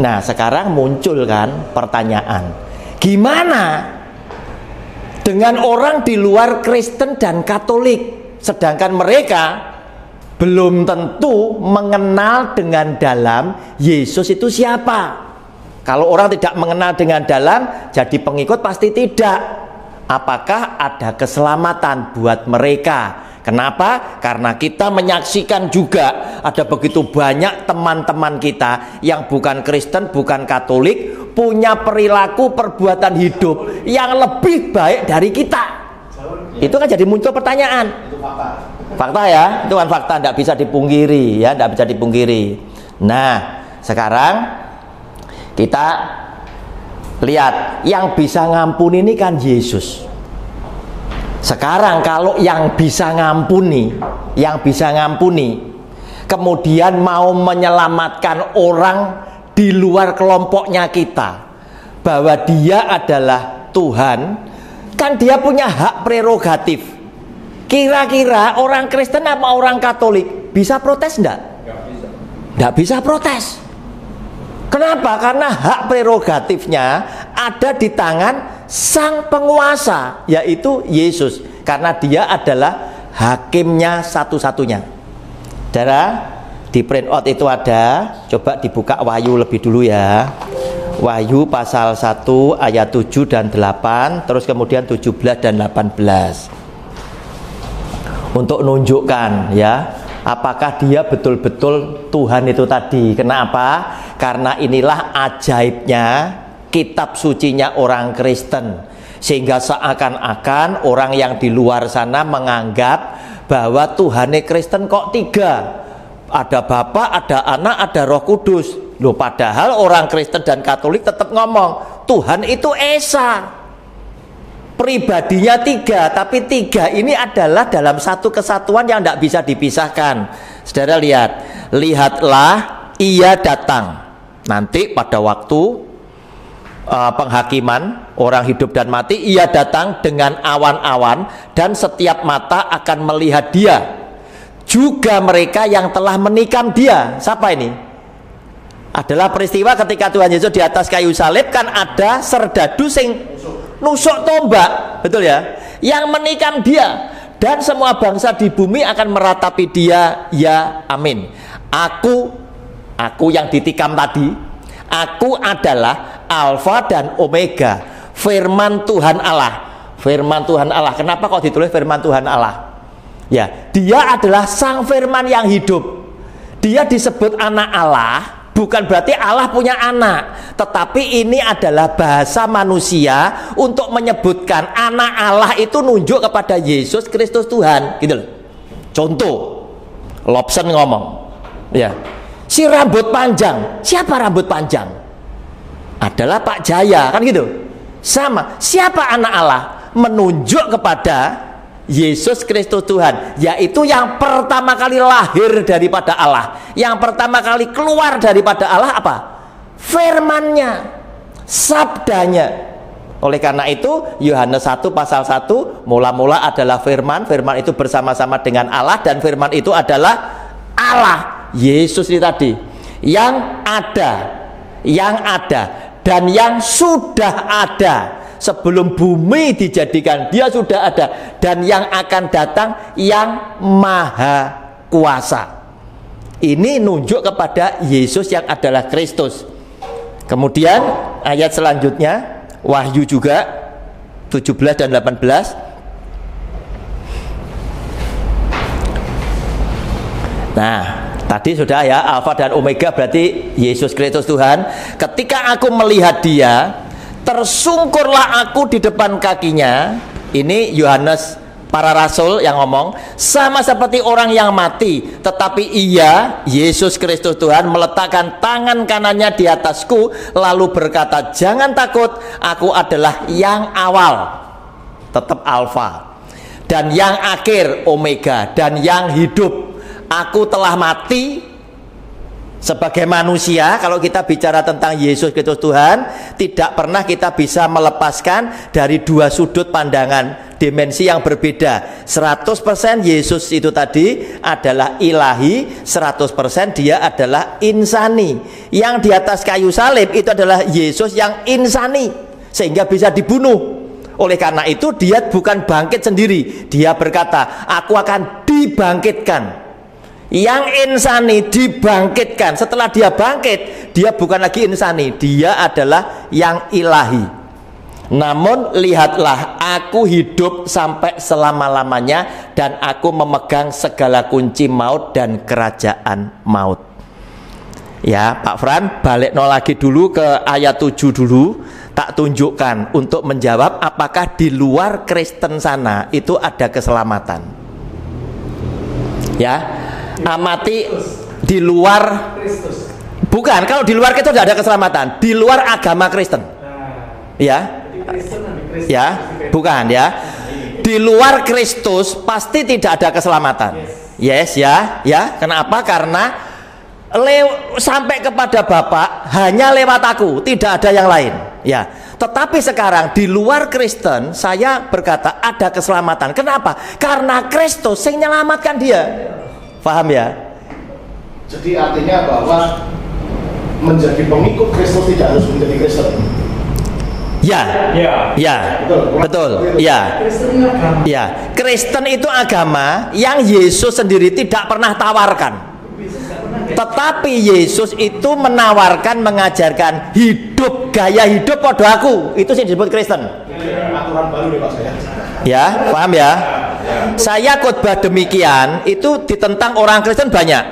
Nah, sekarang muncul kan pertanyaan, gimana dengan orang di luar Kristen dan Katolik, sedangkan mereka belum tentu mengenal dengan dalam Yesus itu siapa? Kalau orang tidak mengenal dengan dalam, jadi pengikut pasti tidak. Apakah ada keselamatan buat mereka? Kenapa? Karena kita menyaksikan juga ada begitu banyak teman-teman kita yang bukan Kristen, bukan Katolik, punya perilaku perbuatan hidup yang lebih baik dari kita. Itu kan jadi muncul pertanyaan.
Itu fakta.
Fakta ya, itu kan fakta, tidak bisa dipungkiri ya, tidak bisa dipungkiri. Nah, sekarang kita lihat yang bisa ngampuni ini kan Yesus. Sekarang kalau yang bisa ngampuni, kemudian mau menyelamatkan orang di luar kelompoknya kita, bahwa dia adalah Tuhan, kan dia punya hak prerogatif. Kira-kira orang Kristen apa orang Katolik bisa protes enggak? Enggak bisa protes. Kenapa? Karena hak prerogatifnya ada di tangan sang penguasa, yaitu Yesus, karena dia adalah hakimnya satu-satunya. Saudara, di print out itu ada, coba dibuka Wahyu lebih dulu ya. Wahyu pasal 1 ayat 7 dan 8, terus kemudian 17 dan 18. Untuk menunjukkan ya, apakah dia betul-betul Tuhan itu tadi. Kenapa? Karena inilah ajaibnya kitab sucinya orang Kristen, sehingga seakan-akan orang yang di luar sana menganggap bahwa Tuhannya Kristen kok tiga, ada Bapa, ada Anak, ada Roh Kudus. Loh, padahal orang Kristen dan Katolik tetap ngomong Tuhan itu esa, pribadinya tiga, tapi tiga ini adalah dalam satu kesatuan yang tidak bisa dipisahkan. Saudara lihat, lihatlah ia datang nanti pada waktu penghakiman orang hidup dan mati. Ia datang dengan awan-awan dan setiap mata akan melihat dia, juga mereka yang telah menikam dia. Siapa ini? Adalah peristiwa ketika Tuhan Yesus di atas kayu salib, kan ada serdadu sing nusuk tombak, betul ya, yang menikam dia, dan semua bangsa di bumi akan meratapi dia. Ya amin. Aku yang ditikam tadi, aku adalah Alfa dan Omega, firman Tuhan Allah. Firman Tuhan Allah. Kenapa kok ditulis firman Tuhan Allah? Ya, dia adalah sang firman yang hidup. Dia disebut anak Allah, bukan berarti Allah punya anak, tetapi ini adalah bahasa manusia untuk menyebutkan anak Allah itu nunjuk kepada Yesus Kristus Tuhan, gitu loh. Contoh, Lobson ngomong, ya, si rambut panjang, siapa rambut panjang? Adalah Pak Jaya, kan gitu. Sama, siapa anak Allah? Menunjuk kepada Yesus Kristus Tuhan, yaitu yang pertama kali lahir daripada Allah, yang pertama kali keluar daripada Allah apa? Firman-Nya, sabdanya. Oleh karena itu Yohanes 1 pasal 1, mula-mula adalah firman, firman itu bersama-sama dengan Allah, dan firman itu adalah Allah. Yesus ini tadi yang ada dan yang sudah ada. Sebelum bumi dijadikan, dia sudah ada, dan yang akan datang yang maha kuasa. Ini nunjuk kepada Yesus yang adalah Kristus. Kemudian ayat selanjutnya, Wahyu juga 17 dan 18. Nah, tadi sudah ya, Alfa dan Omega berarti Yesus Kristus Tuhan. Ketika aku melihat dia, tersungkurlah aku di depan kakinya. Ini Yohanes para rasul yang ngomong, sama seperti orang yang mati, tetapi ia, Yesus Kristus Tuhan, meletakkan tangan kanannya di atasku, lalu berkata, jangan takut, aku adalah yang awal, tetap Alfa, dan yang akhir, Omega, dan yang hidup. Aku telah mati sebagai manusia. Kalau kita bicara tentang Yesus Kristus Tuhan, tidak pernah kita bisa melepaskan dari dua sudut pandangan, dimensi yang berbeda. 100% Yesus itu tadi adalah ilahi, 100% dia adalah insani. Yang di atas kayu salib itu adalah Yesus yang insani, sehingga bisa dibunuh. Oleh karena itu dia bukan bangkit sendiri. Dia berkata, aku akan dibangkitkan. Yang insani dibangkitkan. Setelah dia bangkit, dia bukan lagi insani, dia adalah yang ilahi. Namun lihatlah, aku hidup sampai selama-lamanya, dan aku memegang segala kunci maut dan kerajaan maut. Ya Pak Fran, balik lagi dulu ke ayat 7 dulu. Tak tunjukkan untuk menjawab apakah di luar Kristen sana itu ada keselamatan. Ya, amati di luar Kristus. Bukan, kalau di luar Kristus tidak ada keselamatan. Di luar agama Kristen. Ya. Ya, bukan ya. Di luar Kristus pasti tidak ada keselamatan. Yes, ya, ya. Kenapa? Karena sampai kepada Bapa hanya lewat aku, tidak ada yang lain. Ya. Tetapi sekarang di luar Kristen, saya berkata ada keselamatan. Kenapa? Karena Kristus yang menyelamatkan dia. Paham ya?
Jadi artinya bahwa menjadi pengikut Kristus tidak harus menjadi Kristen.
Ya, ya, betul, ya, ya. Kristen itu agama yang Yesus sendiri tidak pernah tawarkan. Tetapi Yesus itu menawarkan, mengajarkan hidup, gaya hidup pada aku. Itu sih disebut Kristen.
Aturan baru nih Pak saya.
Ya, paham ya? Saya khotbah demikian itu ditentang orang Kristen banyak,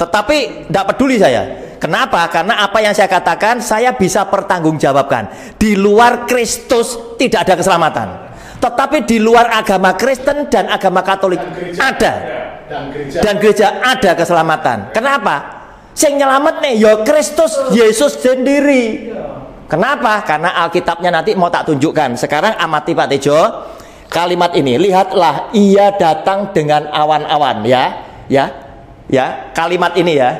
tetapi tidak peduli saya. Kenapa? Karena apa yang saya katakan saya bisa pertanggungjawabkan. Di luar Kristus tidak ada keselamatan, tetapi di luar agama Kristen dan agama Katolik ada, dan gereja ada keselamatan. Kenapa? Sing nyelamet nih ya Kristus Yesus sendiri. Kenapa? Karena Alkitabnya nanti mau tak tunjukkan. Sekarang amati Pak Tejo kalimat ini. Lihatlah, ia datang dengan awan-awan, ya. Kalimat ini ya.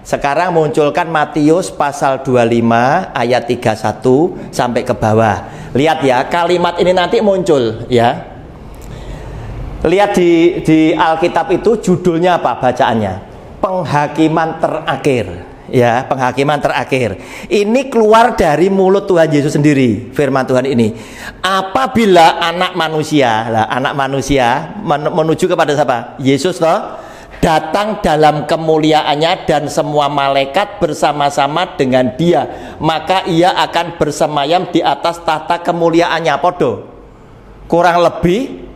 Sekarang munculkan Matius pasal 25 ayat 31 sampai ke bawah. Lihat ya, kalimat ini nanti muncul ya. Lihat di Alkitab itu judulnya apa bacaannya? Penghakiman terakhir, ya, penghakiman terakhir. Ini keluar dari mulut Tuhan Yesus sendiri, firman Tuhan ini. Apabila anak manusia menuju kepada siapa? Yesus toh, datang dalam kemuliaannya dan semua malaikat bersama-sama dengan dia, maka ia akan bersemayam di atas tahta kemuliaannya. Podo, kurang lebih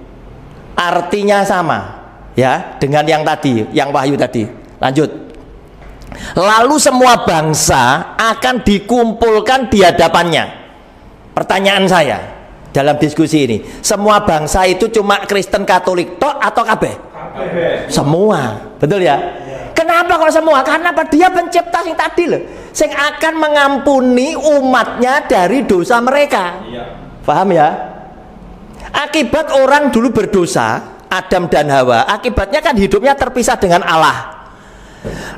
artinya sama ya dengan yang tadi, yang Wahyu tadi. Lanjut. Lalu semua bangsa akan dikumpulkan di hadapannya. Pertanyaan saya dalam diskusi ini, semua bangsa itu cuma Kristen Katolik tok atau kabeh? Semua, betul ya? Kenapa kok semua? Karena apa? Dia pencipta yang tadi loh, yang akan mengampuni umatnya dari dosa mereka. Paham ya? Akibat orang dulu berdosa, Adam dan Hawa, akibatnya kan hidupnya terpisah dengan Allah.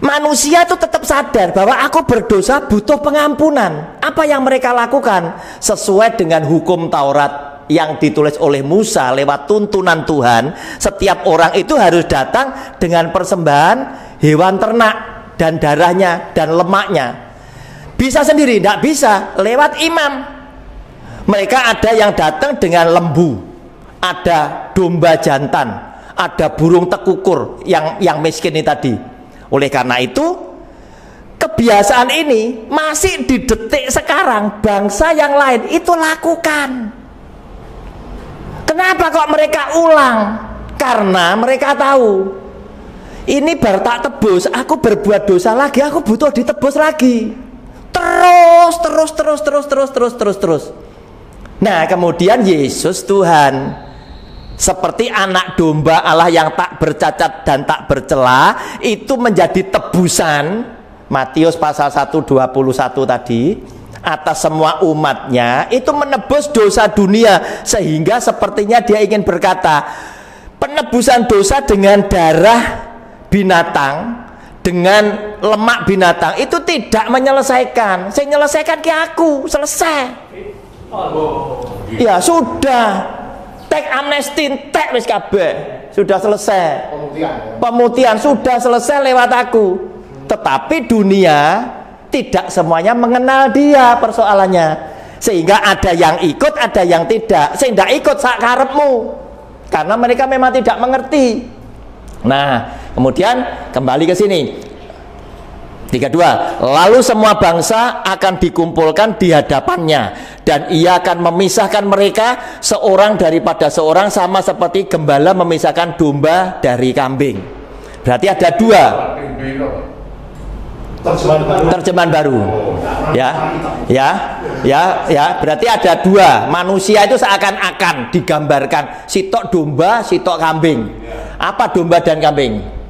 Manusia itu tetap sadar bahwa aku berdosa, butuh pengampunan. Apa yang mereka lakukan? Sesuai dengan hukum Taurat yang ditulis oleh Musa lewat tuntunan Tuhan, setiap orang itu harus datang dengan persembahan hewan ternak dan darahnya dan lemaknya. Bisa sendiri? Tidak bisa, lewat imam. Mereka ada yang datang dengan lembu, ada domba jantan, ada burung tekukur yang miskin ini tadi. Oleh karena itu, kebiasaan ini masih di detik sekarang bangsa yang lain itu lakukan. Kenapa kok mereka ulang? Karena mereka tahu ini baru tak tebus, aku berbuat dosa lagi, aku butuh ditebus lagi. Terus. Nah, kemudian Yesus Tuhan seperti anak domba Allah yang tak bercacat dan tak bercela, itu menjadi tebusan. Matius pasal 1:21 tadi, atas semua umatnya, itu menebus dosa dunia. Sehingga sepertinya dia ingin berkata, penebusan dosa dengan darah binatang, dengan lemak binatang itu tidak menyelesaikan. Saya menyelesaikan ke aku, selesai. Ya sudah, tek amnesti, tek wis kabeh, sudah selesai. Pemutihan sudah selesai lewat aku. Tetapi dunia tidak semuanya mengenal dia, persoalannya. Sehingga ada yang ikut, ada yang tidak. Sehingga ikut sak karepmu, karena mereka memang tidak mengerti. Nah, kemudian kembali ke sini. 32. Lalu semua bangsa akan dikumpulkan di hadapannya, dan ia akan memisahkan mereka seorang daripada seorang, sama seperti gembala memisahkan domba dari kambing. Berarti ada dua terjemahan baru. Ya, berarti ada dua. Manusia itu seakan-akan digambarkan sitok domba, sitok kambing. Apa domba dan kambing?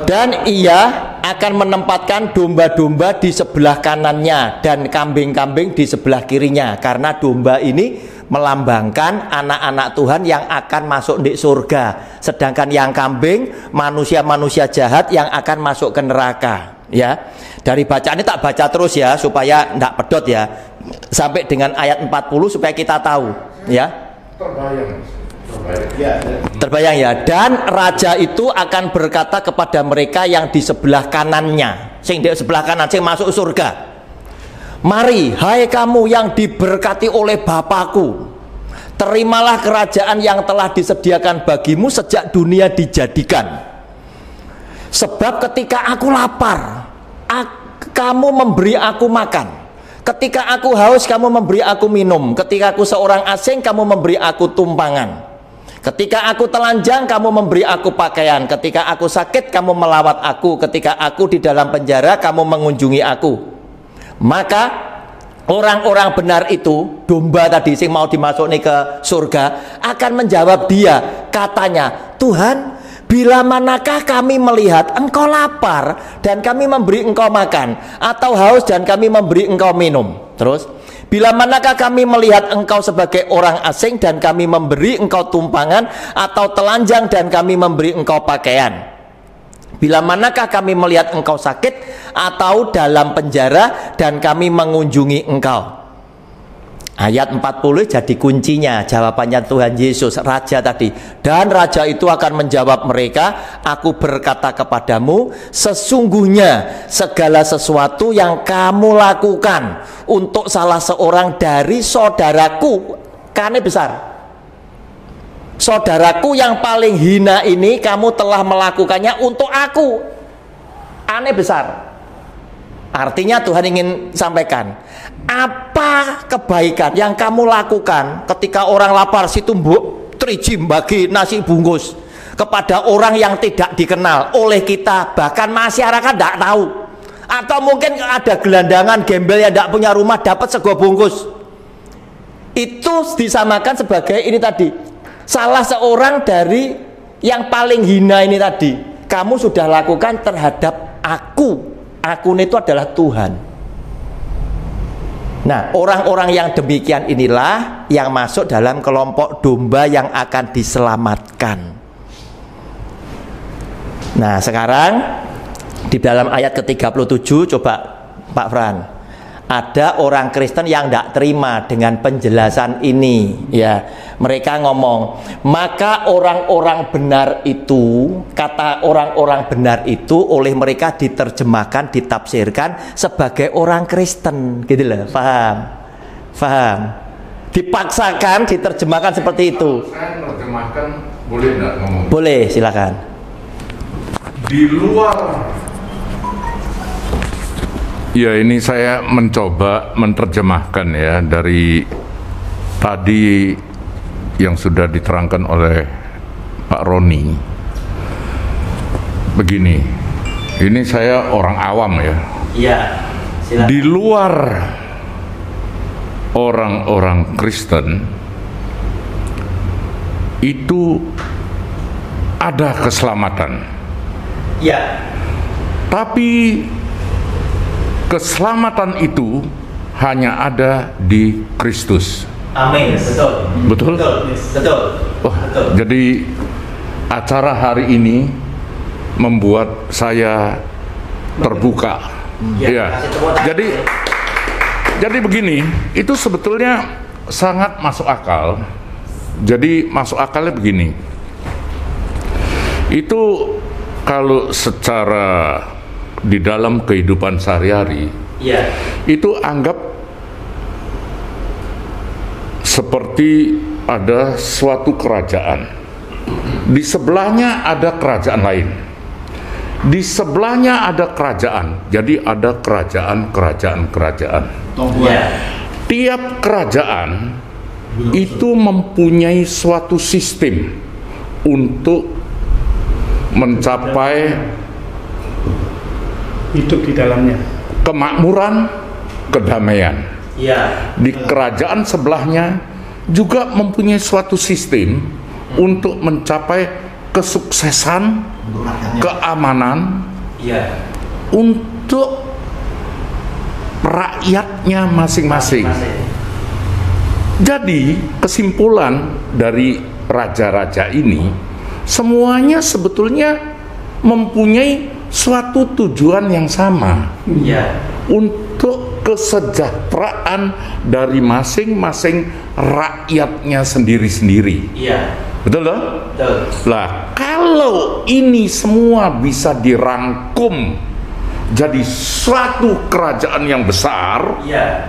Dan ia akan menempatkan domba-domba di sebelah kanannya dan kambing-kambing di sebelah kirinya, karena domba ini melambangkan anak-anak Tuhan yang akan masuk di surga, sedangkan yang kambing manusia-manusia jahat yang akan masuk ke neraka. Ya, dari bacaan ini tak baca terus ya, supaya tidak pedot ya, sampai dengan ayat 40 supaya kita tahu ya. Terbayang ya. Dan raja itu akan berkata kepada mereka yang di sebelah kanannya, sing di sebelah kanan, sing masuk surga, mari hai kamu yang diberkati oleh Bapakku, terimalah kerajaan yang telah disediakan bagimu sejak dunia dijadikan. Sebab ketika aku lapar, kamu memberi aku makan. Ketika aku haus, kamu memberi aku minum. Ketika aku seorang asing, kamu memberi aku tumpangan. Ketika aku telanjang, kamu memberi aku pakaian. Ketika aku sakit, kamu melawat aku. Ketika aku di dalam penjara, kamu mengunjungi aku. Maka orang-orang benar itu, domba tadi yang mau dimasuk nih ke surga, akan menjawab dia, katanya, Tuhan, Bila manakah kami melihat engkau lapar dan kami memberi engkau makan, atau haus dan kami memberi engkau minum. Terus, bila manakah kami melihat engkau sebagai orang asing dan kami memberi engkau tumpangan, atau telanjang dan kami memberi engkau pakaian. Bila manakah kami melihat engkau sakit atau dalam penjara dan kami mengunjungi engkau. Ayat 40 jadi kuncinya, jawabannya Tuhan Yesus, Raja tadi. Dan Raja itu akan menjawab mereka, aku berkata kepadamu, sesungguhnya segala sesuatu yang kamu lakukan untuk salah seorang dari saudaraku, kane besar, saudaraku yang paling hina ini, kamu telah melakukannya untuk aku. Aneh besar. Artinya Tuhan ingin sampaikan, apa kebaikan yang kamu lakukan ketika orang lapar situ mbok Triji bagi nasi bungkus kepada orang yang tidak dikenal oleh kita, bahkan masyarakat tidak tahu, atau mungkin ada gelandangan gembel yang tidak punya rumah dapat sego bungkus. Itu disamakan sebagai ini tadi, salah seorang dari yang paling hina ini tadi kamu sudah lakukan terhadap aku. Aku itu adalah Tuhan. Nah, orang-orang yang demikian inilah yang masuk dalam kelompok domba yang akan diselamatkan. Nah, sekarang di dalam ayat ke-37, coba Pak Fran, ada orang Kristen yang tidak terima dengan penjelasan ini, ya. Mereka ngomong, maka orang-orang benar itu, kata orang-orang benar itu oleh mereka diterjemahkan, ditafsirkan sebagai orang Kristen, gitu loh. Paham? Dipaksakan diterjemahkan seperti itu.
Saya menerjemahkan, boleh nggak ngomong?
Boleh, silakan.
Di luar. Ya, ini saya mencoba menerjemahkan ya dari tadi yang sudah diterangkan oleh Pak Roni. Begini, ini saya orang awam ya.
Iya, silakan.
Di luar orang-orang Kristen itu ada keselamatan.
Iya.
Tapi keselamatan itu hanya ada di Kristus.
Amin. Betul. Betul.
Oh, jadi acara hari ini membuat saya terbuka. Ya. Jadi begini, itu sebetulnya sangat masuk akal. Jadi masuk akalnya begini. Itu kalau secara di dalam kehidupan sehari-hari, ya, itu anggap seperti ada suatu kerajaan. Di sebelahnya ada kerajaan lain. Di sebelahnya ada kerajaan. Jadi ada kerajaan. Ya. Tiap kerajaan itu mempunyai suatu sistem untuk mencapai
hidup di dalamnya,
kemakmuran, kedamaian.
Ya.
Di kerajaan sebelahnya juga mempunyai suatu sistem untuk mencapai kesuksesan, keamanan, ya, untuk rakyatnya masing-masing. Jadi kesimpulan dari raja-raja ini, semuanya sebetulnya mempunyai suatu tujuan yang sama, ya, untuk kesejahteraan dari masing-masing rakyatnya sendiri-sendiri. Ya. Betul loh? Betul. Lah, kalau ini semua bisa dirangkum jadi suatu kerajaan yang besar, ya,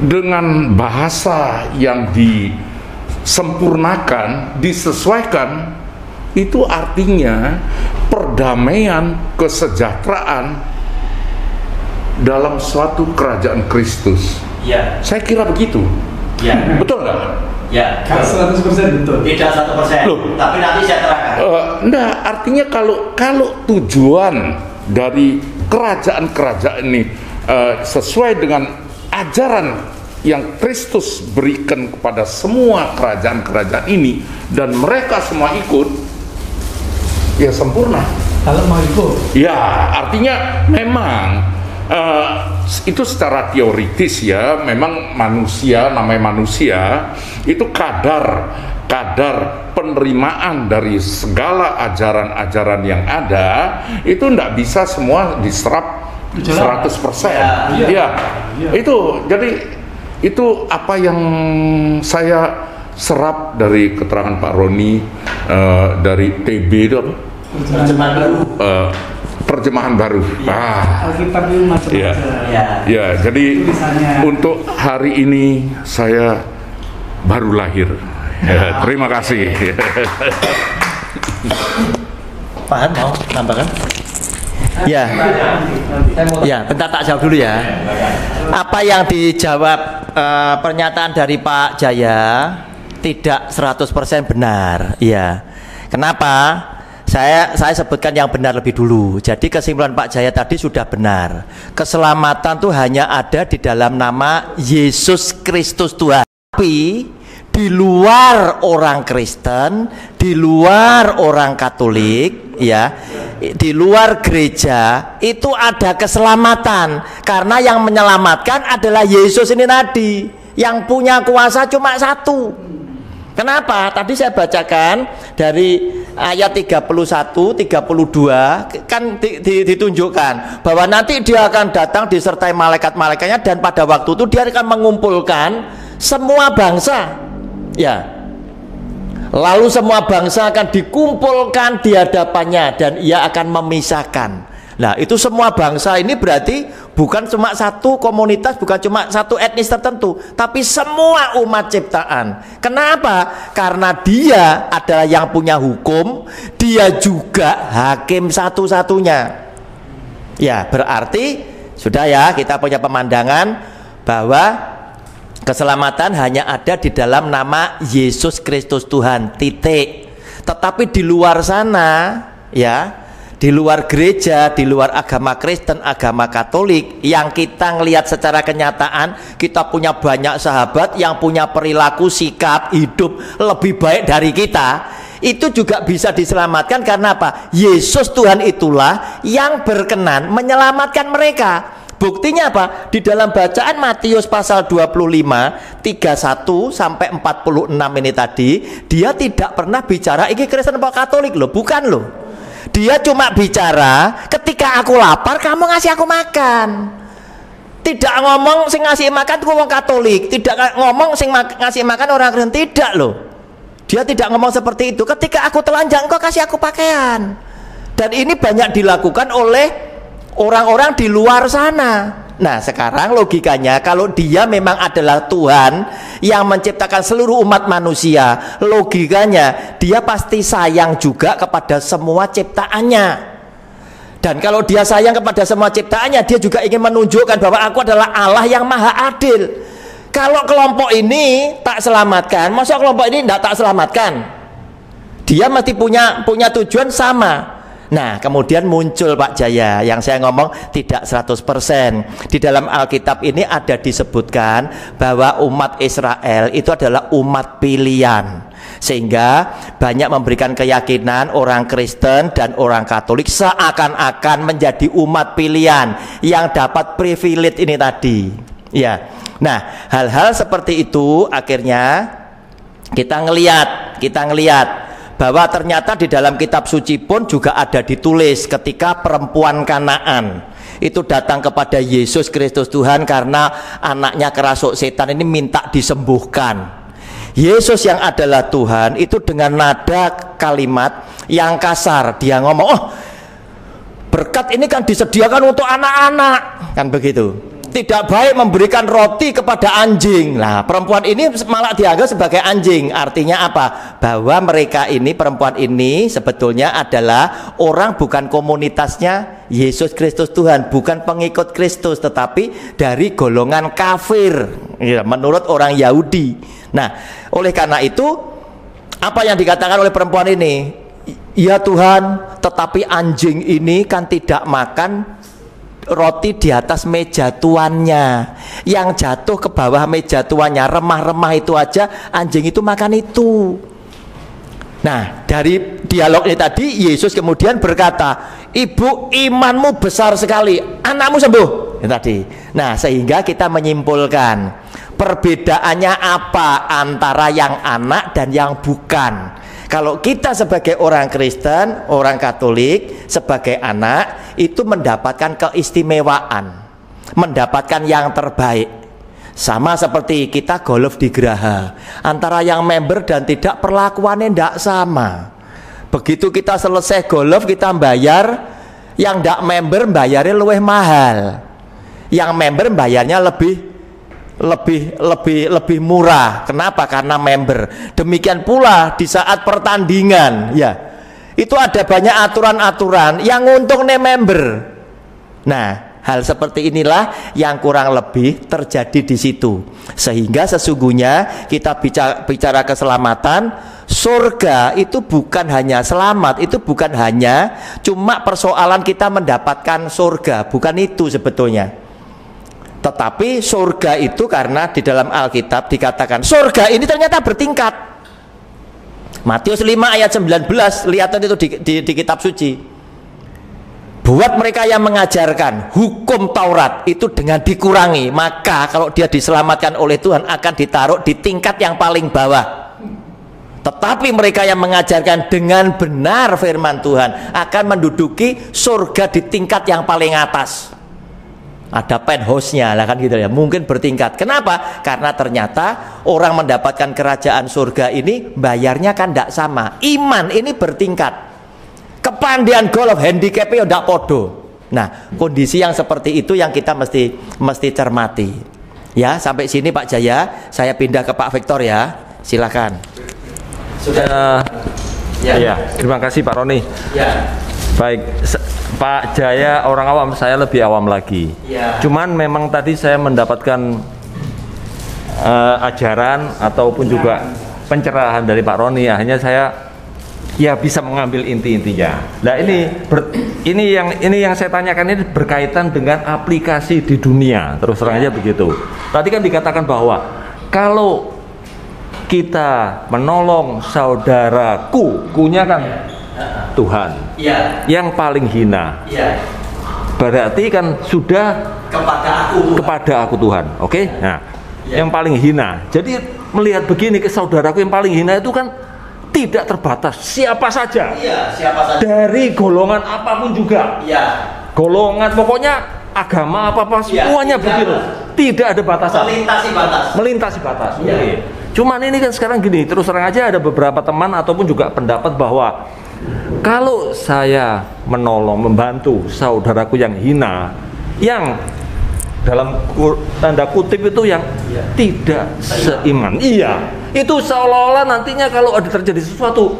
dengan bahasa yang disempurnakan, disesuaikan, itu artinya perdamaian, kesejahteraan dalam suatu kerajaan Kristus. Ya. Saya kira begitu. Ya. Betul nggak?
Ya.
100% betul.
Tidak 100%. Loh, tapi nanti saya terangkan.
Enggak, artinya kalau tujuan dari kerajaan-kerajaan ini sesuai dengan ajaran yang Kristus berikan kepada semua kerajaan-kerajaan ini, dan mereka semua ikut, ya sempurna.
Kalau mau ikut,
Ya, artinya memang itu secara teoritis ya, memang manusia, namanya manusia itu kadar penerimaan dari segala ajaran-ajaran yang ada itu tidak bisa semua diserap 100%. Ya, itu jadi itu apa yang saya serap dari keterangan Pak Roni dari TB itu apa? Terjemahan baru.
Alkitab itu macam-macam.
Ya, jadi
Tulisannya.
untuk hari ini saya baru lahir. Ya, terima kasih.
Pak Han mau nambahkan? Ya, ya, bentar tak jawab dulu ya. Apa yang dijawab pernyataan dari Pak Jaya tidak 100% benar. Ya, kenapa? Saya sebutkan yang benar lebih dulu. Jadi kesimpulan Pak Jaya tadi sudah benar. Keselamatan itu hanya ada di dalam nama Yesus Kristus Tuhan. Tapi di luar orang Kristen, di luar orang Katolik, ya, di luar gereja itu ada keselamatan. Karena yang menyelamatkan adalah Yesus ini tadi. Yang punya kuasa cuma satu. Kenapa? Tadi saya bacakan dari ayat 31, 32 kan ditunjukkan bahwa nanti dia akan datang disertai malaikat-malaikatnya dan pada waktu itu dia akan mengumpulkan semua bangsa. Ya. Lalu semua bangsa akan dikumpulkan di hadapannya dan ia akan memisahkan. Nah, itu semua bangsa ini berarti bukan cuma satu komunitas, bukan cuma satu etnis tertentu, tapi semua umat ciptaan. Kenapa? Karena dia adalah yang punya hukum, dia juga hakim satu-satunya. Ya, berarti sudah ya, kita punya pemandangan bahwa keselamatan hanya ada di dalam nama Yesus Kristus Tuhan, titik. Tetapi di luar sana, ya, di luar gereja, di luar agama Kristen, agama Katolik, yang kita ngelihat secara kenyataan, kita punya banyak sahabat yang punya perilaku, sikap, hidup lebih baik dari kita. Itu juga bisa diselamatkan karena apa? Yesus Tuhan itulah yang berkenan menyelamatkan mereka. Buktinya apa? Di dalam bacaan Matius pasal 25 31 sampai 46 ini tadi, dia tidak pernah bicara ini Kristen apa Katolik loh, bukan loh. Dia cuma bicara ketika aku lapar kamu ngasih aku makan. Tidak ngomong sing ngasih makan itu orang Katolik, tidak ngomong sing ngasih makan orang Kristen, tidak loh. Dia tidak ngomong seperti itu. Ketika aku telanjang engkau kasih aku pakaian. Dan ini banyak dilakukan oleh orang-orang di luar sana. Nah, sekarang logikanya kalau dia memang adalah Tuhan yang menciptakan seluruh umat manusia, logikanya dia pasti sayang juga kepada semua ciptaannya. Dan kalau dia sayang kepada semua ciptaannya, dia juga ingin menunjukkan bahwa aku adalah Allah yang maha adil. Kalau kelompok ini tak selamatkan, masa kelompok ini tidak tak selamatkan? Dia mesti punya tujuan sama. Nah, kemudian muncul Pak Jaya yang saya ngomong tidak 100%. Di dalam Alkitab ini ada disebutkan bahwa umat Israel itu adalah umat pilihan. Sehingga banyak memberikan keyakinan orang Kristen dan orang Katolik seakan-akan menjadi umat pilihan yang dapat privilege ini tadi. Ya. Nah, hal-hal seperti itu akhirnya kita ngelihat bahwa ternyata di dalam kitab suci pun juga ada ditulis ketika perempuan Kanaan itu datang kepada Yesus Kristus Tuhan karena anaknya kerasuk setan ini minta disembuhkan. Yesus yang adalah Tuhan itu dengan nada kalimat yang kasar dia ngomong, oh berkat ini kan disediakan untuk anak-anak, kan begitu. Tidak baik memberikan roti kepada anjing. Nah, perempuan ini malah dianggap sebagai anjing. Artinya apa? Bahwa mereka ini, perempuan ini sebetulnya adalah orang bukan komunitasnya Yesus Kristus Tuhan, bukan pengikut Kristus, tetapi dari golongan kafir, ya, menurut orang Yahudi. Nah, oleh karena itu apa yang dikatakan oleh perempuan ini? Ya Tuhan, tetapi anjing ini kan tidak makan roti di atas meja tuannya, yang jatuh ke bawah meja tuannya, remah-remah itu aja anjing itu makan itu. Nah, dari dialog ini tadi Yesus kemudian berkata, "Ibu, imanmu besar sekali, anakmu sembuh." Ini tadi. Nah, sehingga kita menyimpulkan perbedaannya apa antara yang anak dan yang bukan. Kalau kita sebagai orang Kristen, orang Katolik, sebagai anak itu mendapatkan keistimewaan, mendapatkan yang terbaik. Sama seperti kita golf di geraha, antara yang member dan tidak perlakuannya tidak sama. Begitu kita selesai golf kita bayar, yang tidak member bayarnya lebih mahal, yang member bayarnya lebih murah. Kenapa? Karena member. Demikian pula di saat pertandingan, ya itu ada banyak aturan-aturan yang untungnya member. Nah, hal seperti inilah yang kurang lebih terjadi di situ. Sehingga sesungguhnya kita bicara keselamatan, surga itu bukan hanya selamat, itu bukan hanya cuma persoalan kita mendapatkan surga, bukan itu sebetulnya. Tetapi surga itu karena di dalam Alkitab dikatakan surga ini ternyata bertingkat. Matius 5 ayat 19, lihat itu di kitab suci. Buat mereka yang mengajarkan hukum Taurat itu dengan dikurangi, maka kalau dia diselamatkan oleh Tuhan akan ditaruh di tingkat yang paling bawah. Tetapi mereka yang mengajarkan dengan benar firman Tuhan akan menduduki surga di tingkat yang paling atas. Ada penthouse-nya lah kan gitu ya, mungkin bertingkat. Kenapa? Karena ternyata orang mendapatkan kerajaan surga ini bayarnya kan tidak sama. Iman ini bertingkat. Kepandian golf handicapnya tidak podo. Nah, kondisi yang seperti itu yang kita mesti cermati. Ya, sampai sini Pak Jaya, saya pindah ke Pak Victor ya. Silakan.
Sudah. Ya, terima kasih Pak Roni.
Ya.
Baik, Pak Jaya orang awam, saya lebih awam lagi.
Ya.
Cuman memang tadi saya mendapatkan ajaran ataupun juga pencerahan dari Pak Roni. Akhirnya saya ya bisa mengambil inti-intinya. Nah, ini yang saya tanyakan ini berkaitan dengan aplikasi di dunia. Terus terang aja begitu. Tadi kan dikatakan bahwa kalau kita menolong saudaraku, kunya kan Tuhan, yang paling hina, berarti kan sudah kepada aku Tuhan. Oke? Nah, yang paling hina. Jadi melihat begini ke saudaraku yang paling hina itu kan tidak terbatas, siapa saja,
siapa saja,
dari golongan apapun juga, golongan pokoknya agama apa semuanya begitu, tidak ada batasan, melintasi batas. Cuman ini kan sekarang gini, terus terang aja ada beberapa teman ataupun juga pendapat bahwa kalau saya menolong, membantu saudaraku yang hina, yang dalam tanda kutip itu yang tidak seiman, itu seolah-olah nantinya kalau ada terjadi sesuatu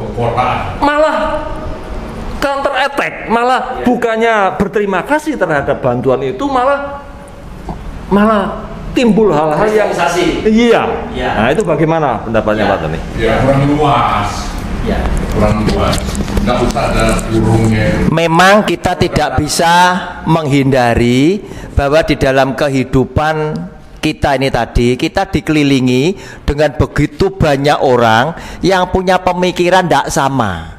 malah counter attack, malah bukannya berterima kasih terhadap bantuan itu, malah timbul hal-hal yang nah itu bagaimana pendapatnya Pak Tony?
Kurang luas. Kurang luas. Nggak usah ada burungnya.
Memang kita tidak bisa menghindari bahwa di dalam kehidupan kita ini tadi, kita dikelilingi dengan begitu banyak orang yang punya pemikiran tidak sama.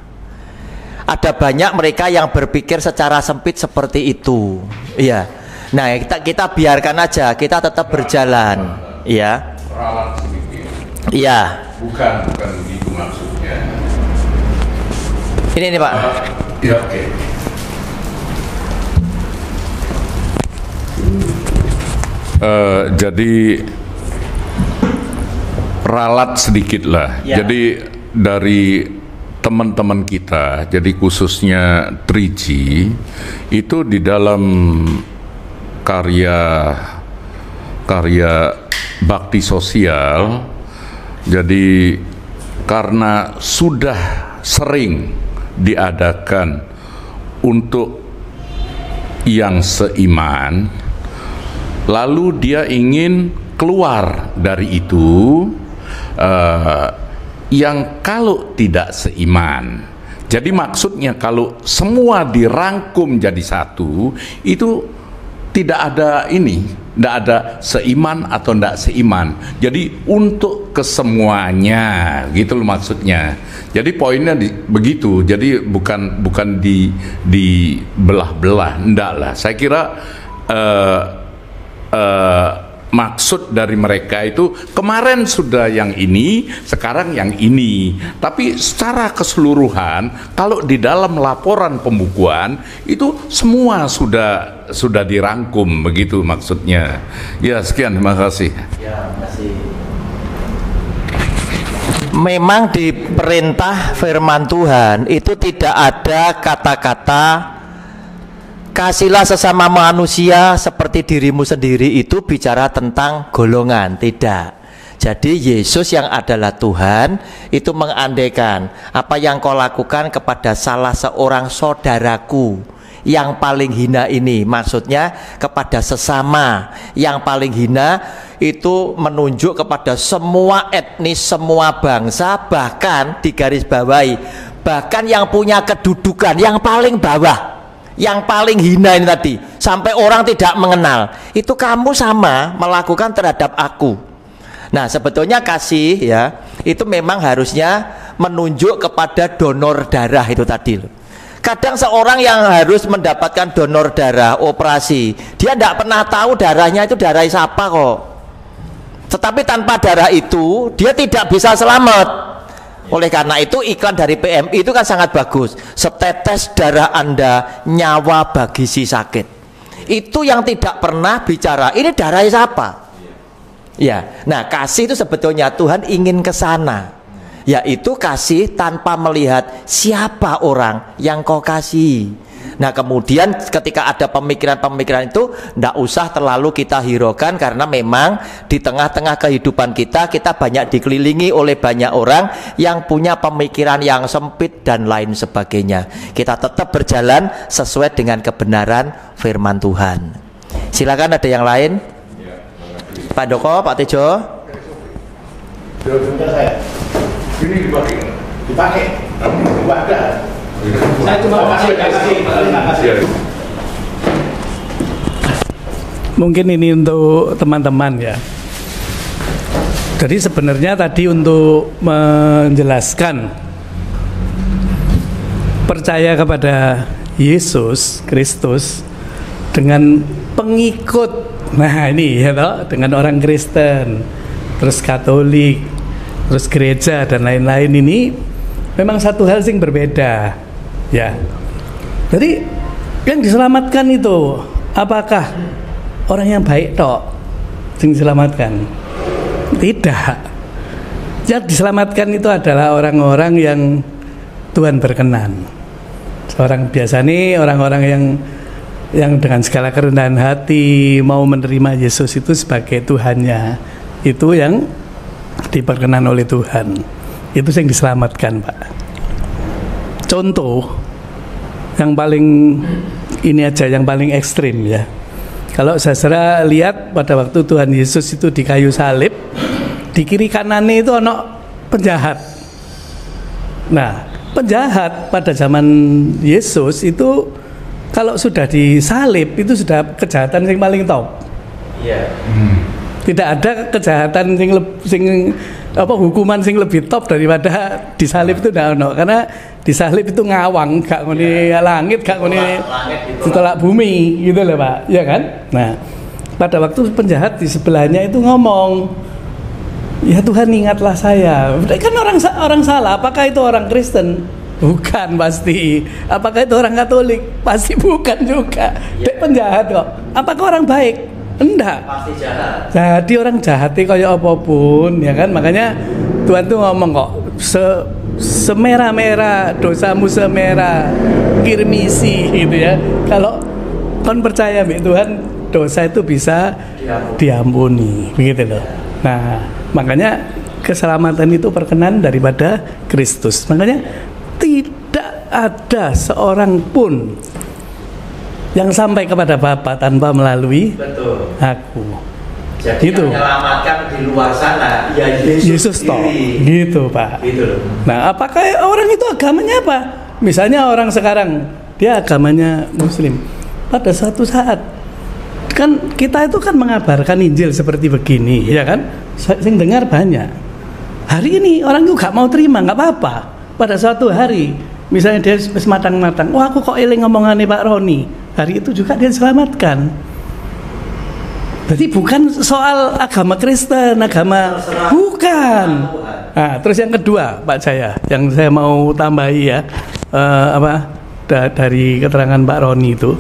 Ada banyak mereka yang berpikir secara sempit seperti itu. Iya. Nah, kita biarkan aja, kita tetap berjalan. Iya.
Ralat sedikit.
Iya.
Bukan begitu maksudnya.
Ini Pak.
Ya, oke. Jadi ralat sedikit lah. Jadi dari teman-teman kita, jadi khususnya 3G itu di dalam karya bakti sosial. Jadi karena sudah sering diadakan untuk yang seiman, lalu dia ingin keluar dari itu yang kalau tidak seiman. Jadi maksudnya kalau semua dirangkum jadi satu, itu tidak ada tidak ada seiman atau tidak seiman. Jadi untuk kesemuanya, gitu loh maksudnya. Jadi poinnya begitu. Jadi bukan di belah-belah, enggak lah. Saya kira maksud dari mereka itu kemarin sudah yang ini, sekarang yang ini. Tapi secara keseluruhan, kalau di dalam laporan pembukuan itu semua sudah dirangkum, begitu maksudnya. Ya, sekian, terima kasih.
Ya, terima kasih. Memang di perintah firman Tuhan itu tidak ada kata-kata kasihlah sesama manusia seperti dirimu sendiri, itu bicara tentang golongan, tidak. Jadi Yesus yang adalah Tuhan itu mengandaikan apa yang kau lakukan kepada salah seorang saudaraku yang paling hina ini, maksudnya kepada sesama. Yang paling hina itu menunjuk kepada semua etnis, semua bangsa, bahkan digarisbawahi, bahkan yang punya kedudukan yang paling bawah, yang paling hina ini tadi, sampai orang tidak mengenal, itu kamu sama melakukan terhadap aku. Nah, sebetulnya kasih ya itu memang harusnya menunjuk kepada donor darah itu tadi. Kadang seorang yang harus mendapatkan donor darah operasi, dia tidak pernah tahu darahnya itu darah siapa kok. Tetapi tanpa darah itu dia tidak bisa selamat. Oleh karena itu iklan dari PMI itu kan sangat bagus. Setetes darah Anda, nyawa bagi si sakit. Itu yang tidak pernah bicara ini darah siapa. Ya, nah kasih itu sebetulnya Tuhan ingin ke sana, yaitu kasih tanpa melihat siapa orang yang kau kasih. Nah kemudian ketika ada pemikiran-pemikiran itu tidak usah terlalu kita hiraukan, karena memang di tengah-tengah kehidupan kita banyak dikelilingi oleh banyak orang yang punya pemikiran yang sempit dan lain sebagainya. Kita tetap berjalan sesuai dengan kebenaran firman Tuhan. Silakan, ada yang lain? Pak Doko, Pak Tejo.
Ini
dipakai. Wadah.
Saya cuma kasih. Mungkin ini untuk teman-teman ya. Jadi sebenarnya tadi untuk menjelaskan percaya kepada Yesus Kristus dengan pengikut. Nah ini ya toh, dengan orang Kristen, terus Katolik, terus gereja dan lain-lain, ini memang satu hal yang berbeda ya. Jadi yang diselamatkan itu apakah orang yang baik tok yang diselamatkan? Tidak. Yang diselamatkan itu adalah orang-orang yang Tuhan berkenan. Orang biasa nih, orang-orang yang dengan segala kerendahan hati mau menerima Yesus itu sebagai Tuhannya, itu yang diperkenan oleh Tuhan. Itu yang diselamatkan, Pak. Contoh yang paling ini aja, yang paling ekstrim ya. Kalau saudara lihat pada waktu Tuhan Yesus itu di kayu salib, di kiri kanannya itu ono penjahat. Nah, penjahat pada zaman Yesus itu kalau sudah disalib itu sudah kejahatan yang paling top. Iya. Tidak ada kejahatan hukuman sing lebih top daripada disalib itu ndak ono, karena disalib itu ngawang, gak ngene langit, gak ngene ditolak bumi gitu loh, Pak. Ya kan? Nah, pada waktu penjahat di sebelahnya itu ngomong, "Ya Tuhan, ingatlah saya." Kan orang salah, apakah itu orang Kristen? Bukan pasti. Apakah itu orang Katolik? Pasti bukan juga. Dek penjahat kok. Apakah orang baik? Enggak. Pasti jahat. Jadi orang jahatnya kayak apapun, ya kan? Makanya Tuhan tuh ngomong kok, semerah-merah dosamu semerah kirmisi gitu ya. Kalau kon percaya mbak Tuhan, dosa itu bisa diampuni, begitu loh. Nah, makanya keselamatan itu perkenan daripada Kristus. Makanya tidak ada seorang pun yang sampai kepada Bapa tanpa melalui aku. Jadi gitu. Yang menyelamatkan di luar sana ya Yesus toh. Gitu, Pak. Gitu loh. Nah, apakah orang itu agamanya apa? Misalnya orang sekarang dia agamanya Muslim. Pada suatu saat Kan kita itu kan mengabarkan Injil seperti begini, ya kan? Saya dengar banyak. Hari ini orang itu gak mau terima, nggak apa-apa. Pada suatu hari, misalnya dia matang-matang, wah aku kok eling ngomongannya Pak Roni. Hari itu juga dia diselamatkan. Jadi bukan soal agama Kristen, bukan. Nah, terus yang kedua, Pak Jaya, yang saya mau tambahi ya, dari keterangan Pak Roni itu,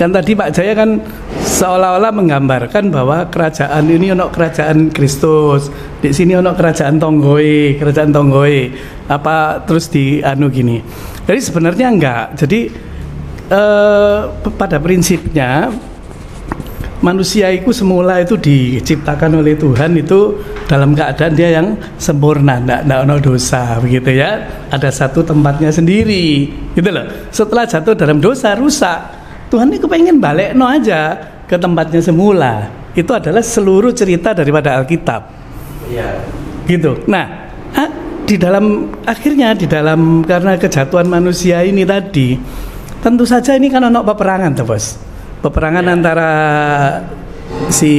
kan tadi Pak Jaya kan seolah-olah menggambarkan bahwa kerajaan ini ono kerajaan Kristus, di sini ono kerajaan Tonggoe, terus di gini. Jadi sebenarnya enggak. Jadi pada prinsipnya manusia itu semula itu diciptakan oleh Tuhan itu dalam keadaan dia yang sempurna, enggak ono dosa, begitu ya. Ada satu tempatnya sendiri, gitu loh. Setelah jatuh dalam dosa, rusak. Tuhan ini kepengen balik aja ke tempatnya semula. Itu adalah seluruh cerita daripada Alkitab. Iya. Gitu. Nah, di dalam karena kejatuhan manusia ini tadi, tentu saja ini kan ono peperangan tuh, Bos. Peperangan antara si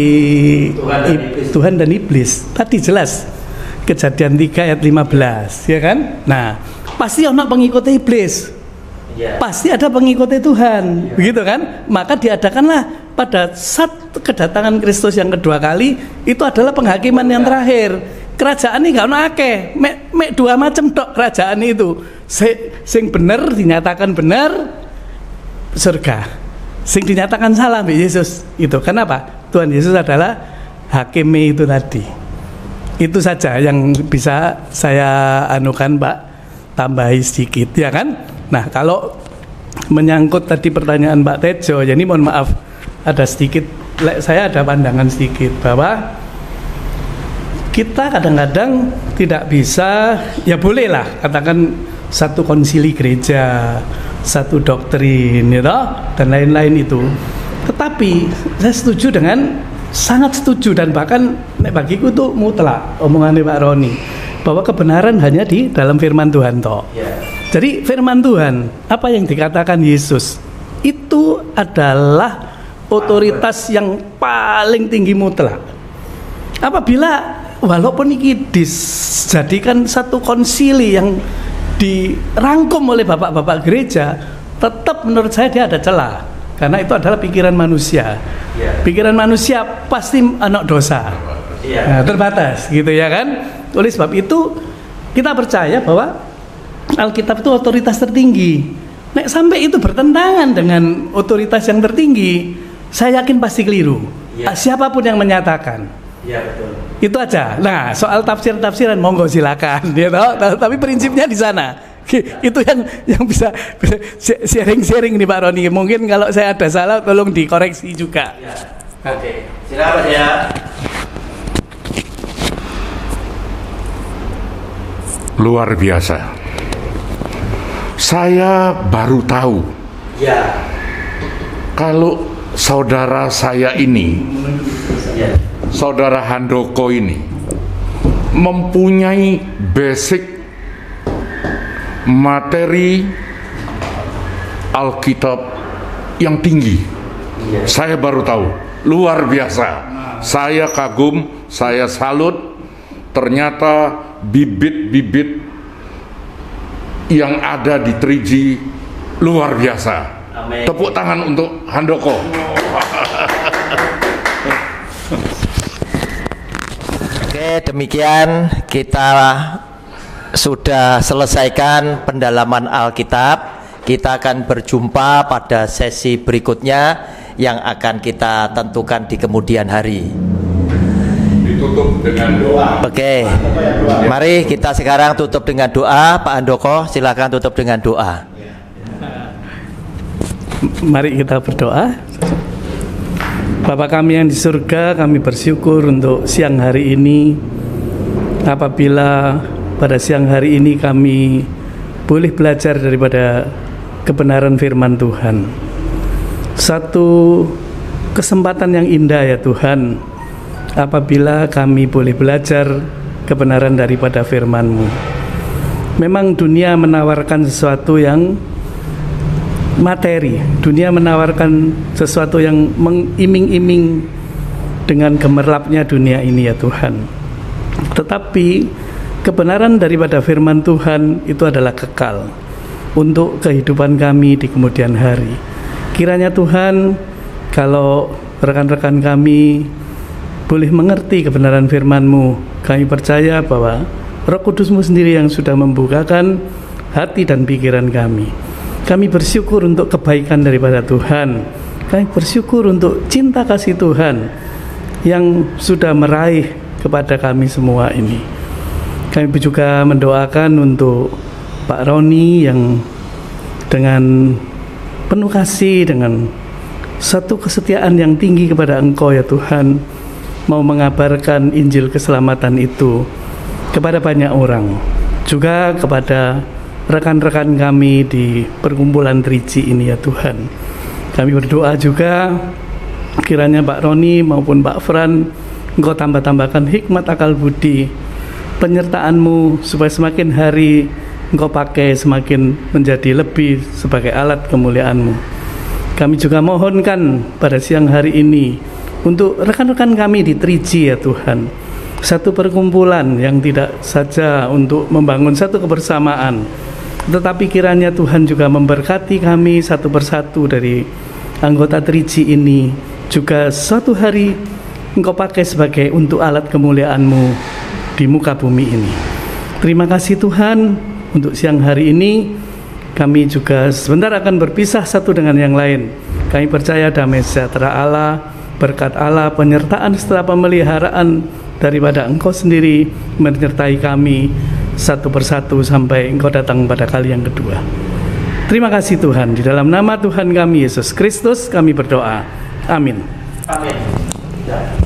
Tuhan dan iblis. Tadi jelas Kejadian 3 ayat 15, ya kan? Nah, pasti ono pengikut iblis. Pasti ada pengikut Tuhan, begitu kan? Maka diadakanlah pada saat kedatangan Kristus yang kedua kali, itu adalah penghakiman yang terakhir. Kerajaan ini gak ono akeh, mek dua macam tok kerajaan itu. Sing bener dinyatakan benar surga. Sing dinyatakan salah Mbak Yesus itu. Kenapa? Tuhan Yesus adalah hakimnya itu tadi. Itu saja yang bisa saya anukan, Pak, tambahi sedikit, ya kan? Nah, kalau menyangkut tadi pertanyaan Pak Tejo, jadi mohon maaf ada sedikit, saya ada pandangan sedikit bahwa kita kadang-kadang tidak bisa, ya bolehlah katakan satu konsili gereja, satu doktrin, ya toh, dan lain-lain itu. Tetapi saya sangat setuju dan bahkan bagiku itu mutlak omongannya Pak Roni bahwa kebenaran hanya di dalam firman Tuhan toh. Jadi firman Tuhan, apa yang dikatakan Yesus itu adalah otoritas yang paling tinggi mutlak. Apabila walaupun ini dijadikan satu konsili yang dirangkum oleh bapak-bapak gereja, tetap menurut saya dia ada celah, karena itu adalah pikiran manusia. Pikiran manusia pasti anak dosa, nah, terbatas, gitu ya kan. Oleh sebab itu kita percaya bahwa Alkitab itu otoritas tertinggi. Nek sampai itu bertentangan dengan otoritas yang tertinggi, saya yakin pasti keliru. Siapapun yang menyatakan. Betul. Itu aja. Nah, soal tafsir-tafsiran monggo silakan, ya toh. Tapi prinsipnya di sana. Itu yang bisa sharing-sharing nih Pak Roni. Mungkin kalau saya ada salah tolong dikoreksi juga.
Oke. Silakan ya.
Luar biasa. Saya baru tahu. Kalau saudara saya ini, saudara Handoko ini mempunyai basic materi Alkitab yang tinggi. Saya baru tahu, luar biasa. Saya kagum, saya salut. Ternyata bibit-bibit yang ada di 3G luar biasa. Amen. Tepuk tangan untuk Handoko.
Oke, demikian kita sudah selesaikan pendalaman Alkitab. Kita akan berjumpa pada sesi berikutnya yang akan kita tentukan di kemudian hari.
Ditutup dengan doa.
Oke, mari kita sekarang tutup dengan doa. Pak Handoko, silakan tutup dengan doa.
Mari kita berdoa. Bapa kami yang di surga, kami bersyukur untuk siang hari ini. Apabila pada siang hari ini kami boleh belajar daripada kebenaran firman Tuhan. Satu kesempatan yang indah ya Tuhan, apabila kami boleh belajar kebenaran daripada firman-Mu. Memang dunia menawarkan sesuatu yang materi. Dunia menawarkan sesuatu yang mengiming-iming dengan gemerlapnya dunia ini ya Tuhan. Tetapi kebenaran daripada firman Tuhan itu adalah kekal untuk kehidupan kami di kemudian hari. Kiranya Tuhan, kalau rekan-rekan kami boleh mengerti kebenaran firman-Mu, kami percaya bahwa Roh Kudus-Mu sendiri yang sudah membukakan hati dan pikiran kami. Kami bersyukur untuk kebaikan daripada Tuhan. Kami bersyukur untuk cinta kasih Tuhan yang sudah meraih kepada kami semua ini. Kami juga mendoakan untuk Pak Roni yang dengan penuh kasih, dengan satu kesetiaan yang tinggi kepada Engkau ya Tuhan, mau mengabarkan Injil keselamatan itu kepada banyak orang, juga kepada rekan-rekan kami di perkumpulan 3G ini ya Tuhan. Kami berdoa juga kiranya Pak Roni maupun Pak Fran, Engkau tambah-tambahkan hikmat akal budi penyertaan-Mu supaya semakin hari Engkau pakai semakin menjadi lebih sebagai alat kemuliaan-Mu. Kami juga mohonkan pada siang hari ini untuk rekan-rekan kami di 3G ya Tuhan, satu perkumpulan yang tidak saja untuk membangun satu kebersamaan, tetapi kiranya Tuhan juga memberkati kami satu persatu dari anggota 3G ini, juga suatu hari Engkau pakai sebagai untuk alat kemuliaan-Mu di muka bumi ini. Terima kasih Tuhan. Untuk siang hari ini kami juga sebentar akan berpisah satu dengan yang lain. Kami percaya damai sejahtera Allah, berkat Allah, penyertaan setelah pemeliharaan daripada Engkau sendiri menyertai kami satu persatu sampai Engkau datang pada kali yang kedua. Terima kasih Tuhan. Di dalam nama Tuhan kami Yesus Kristus kami berdoa. Amin.
Amin. Ya.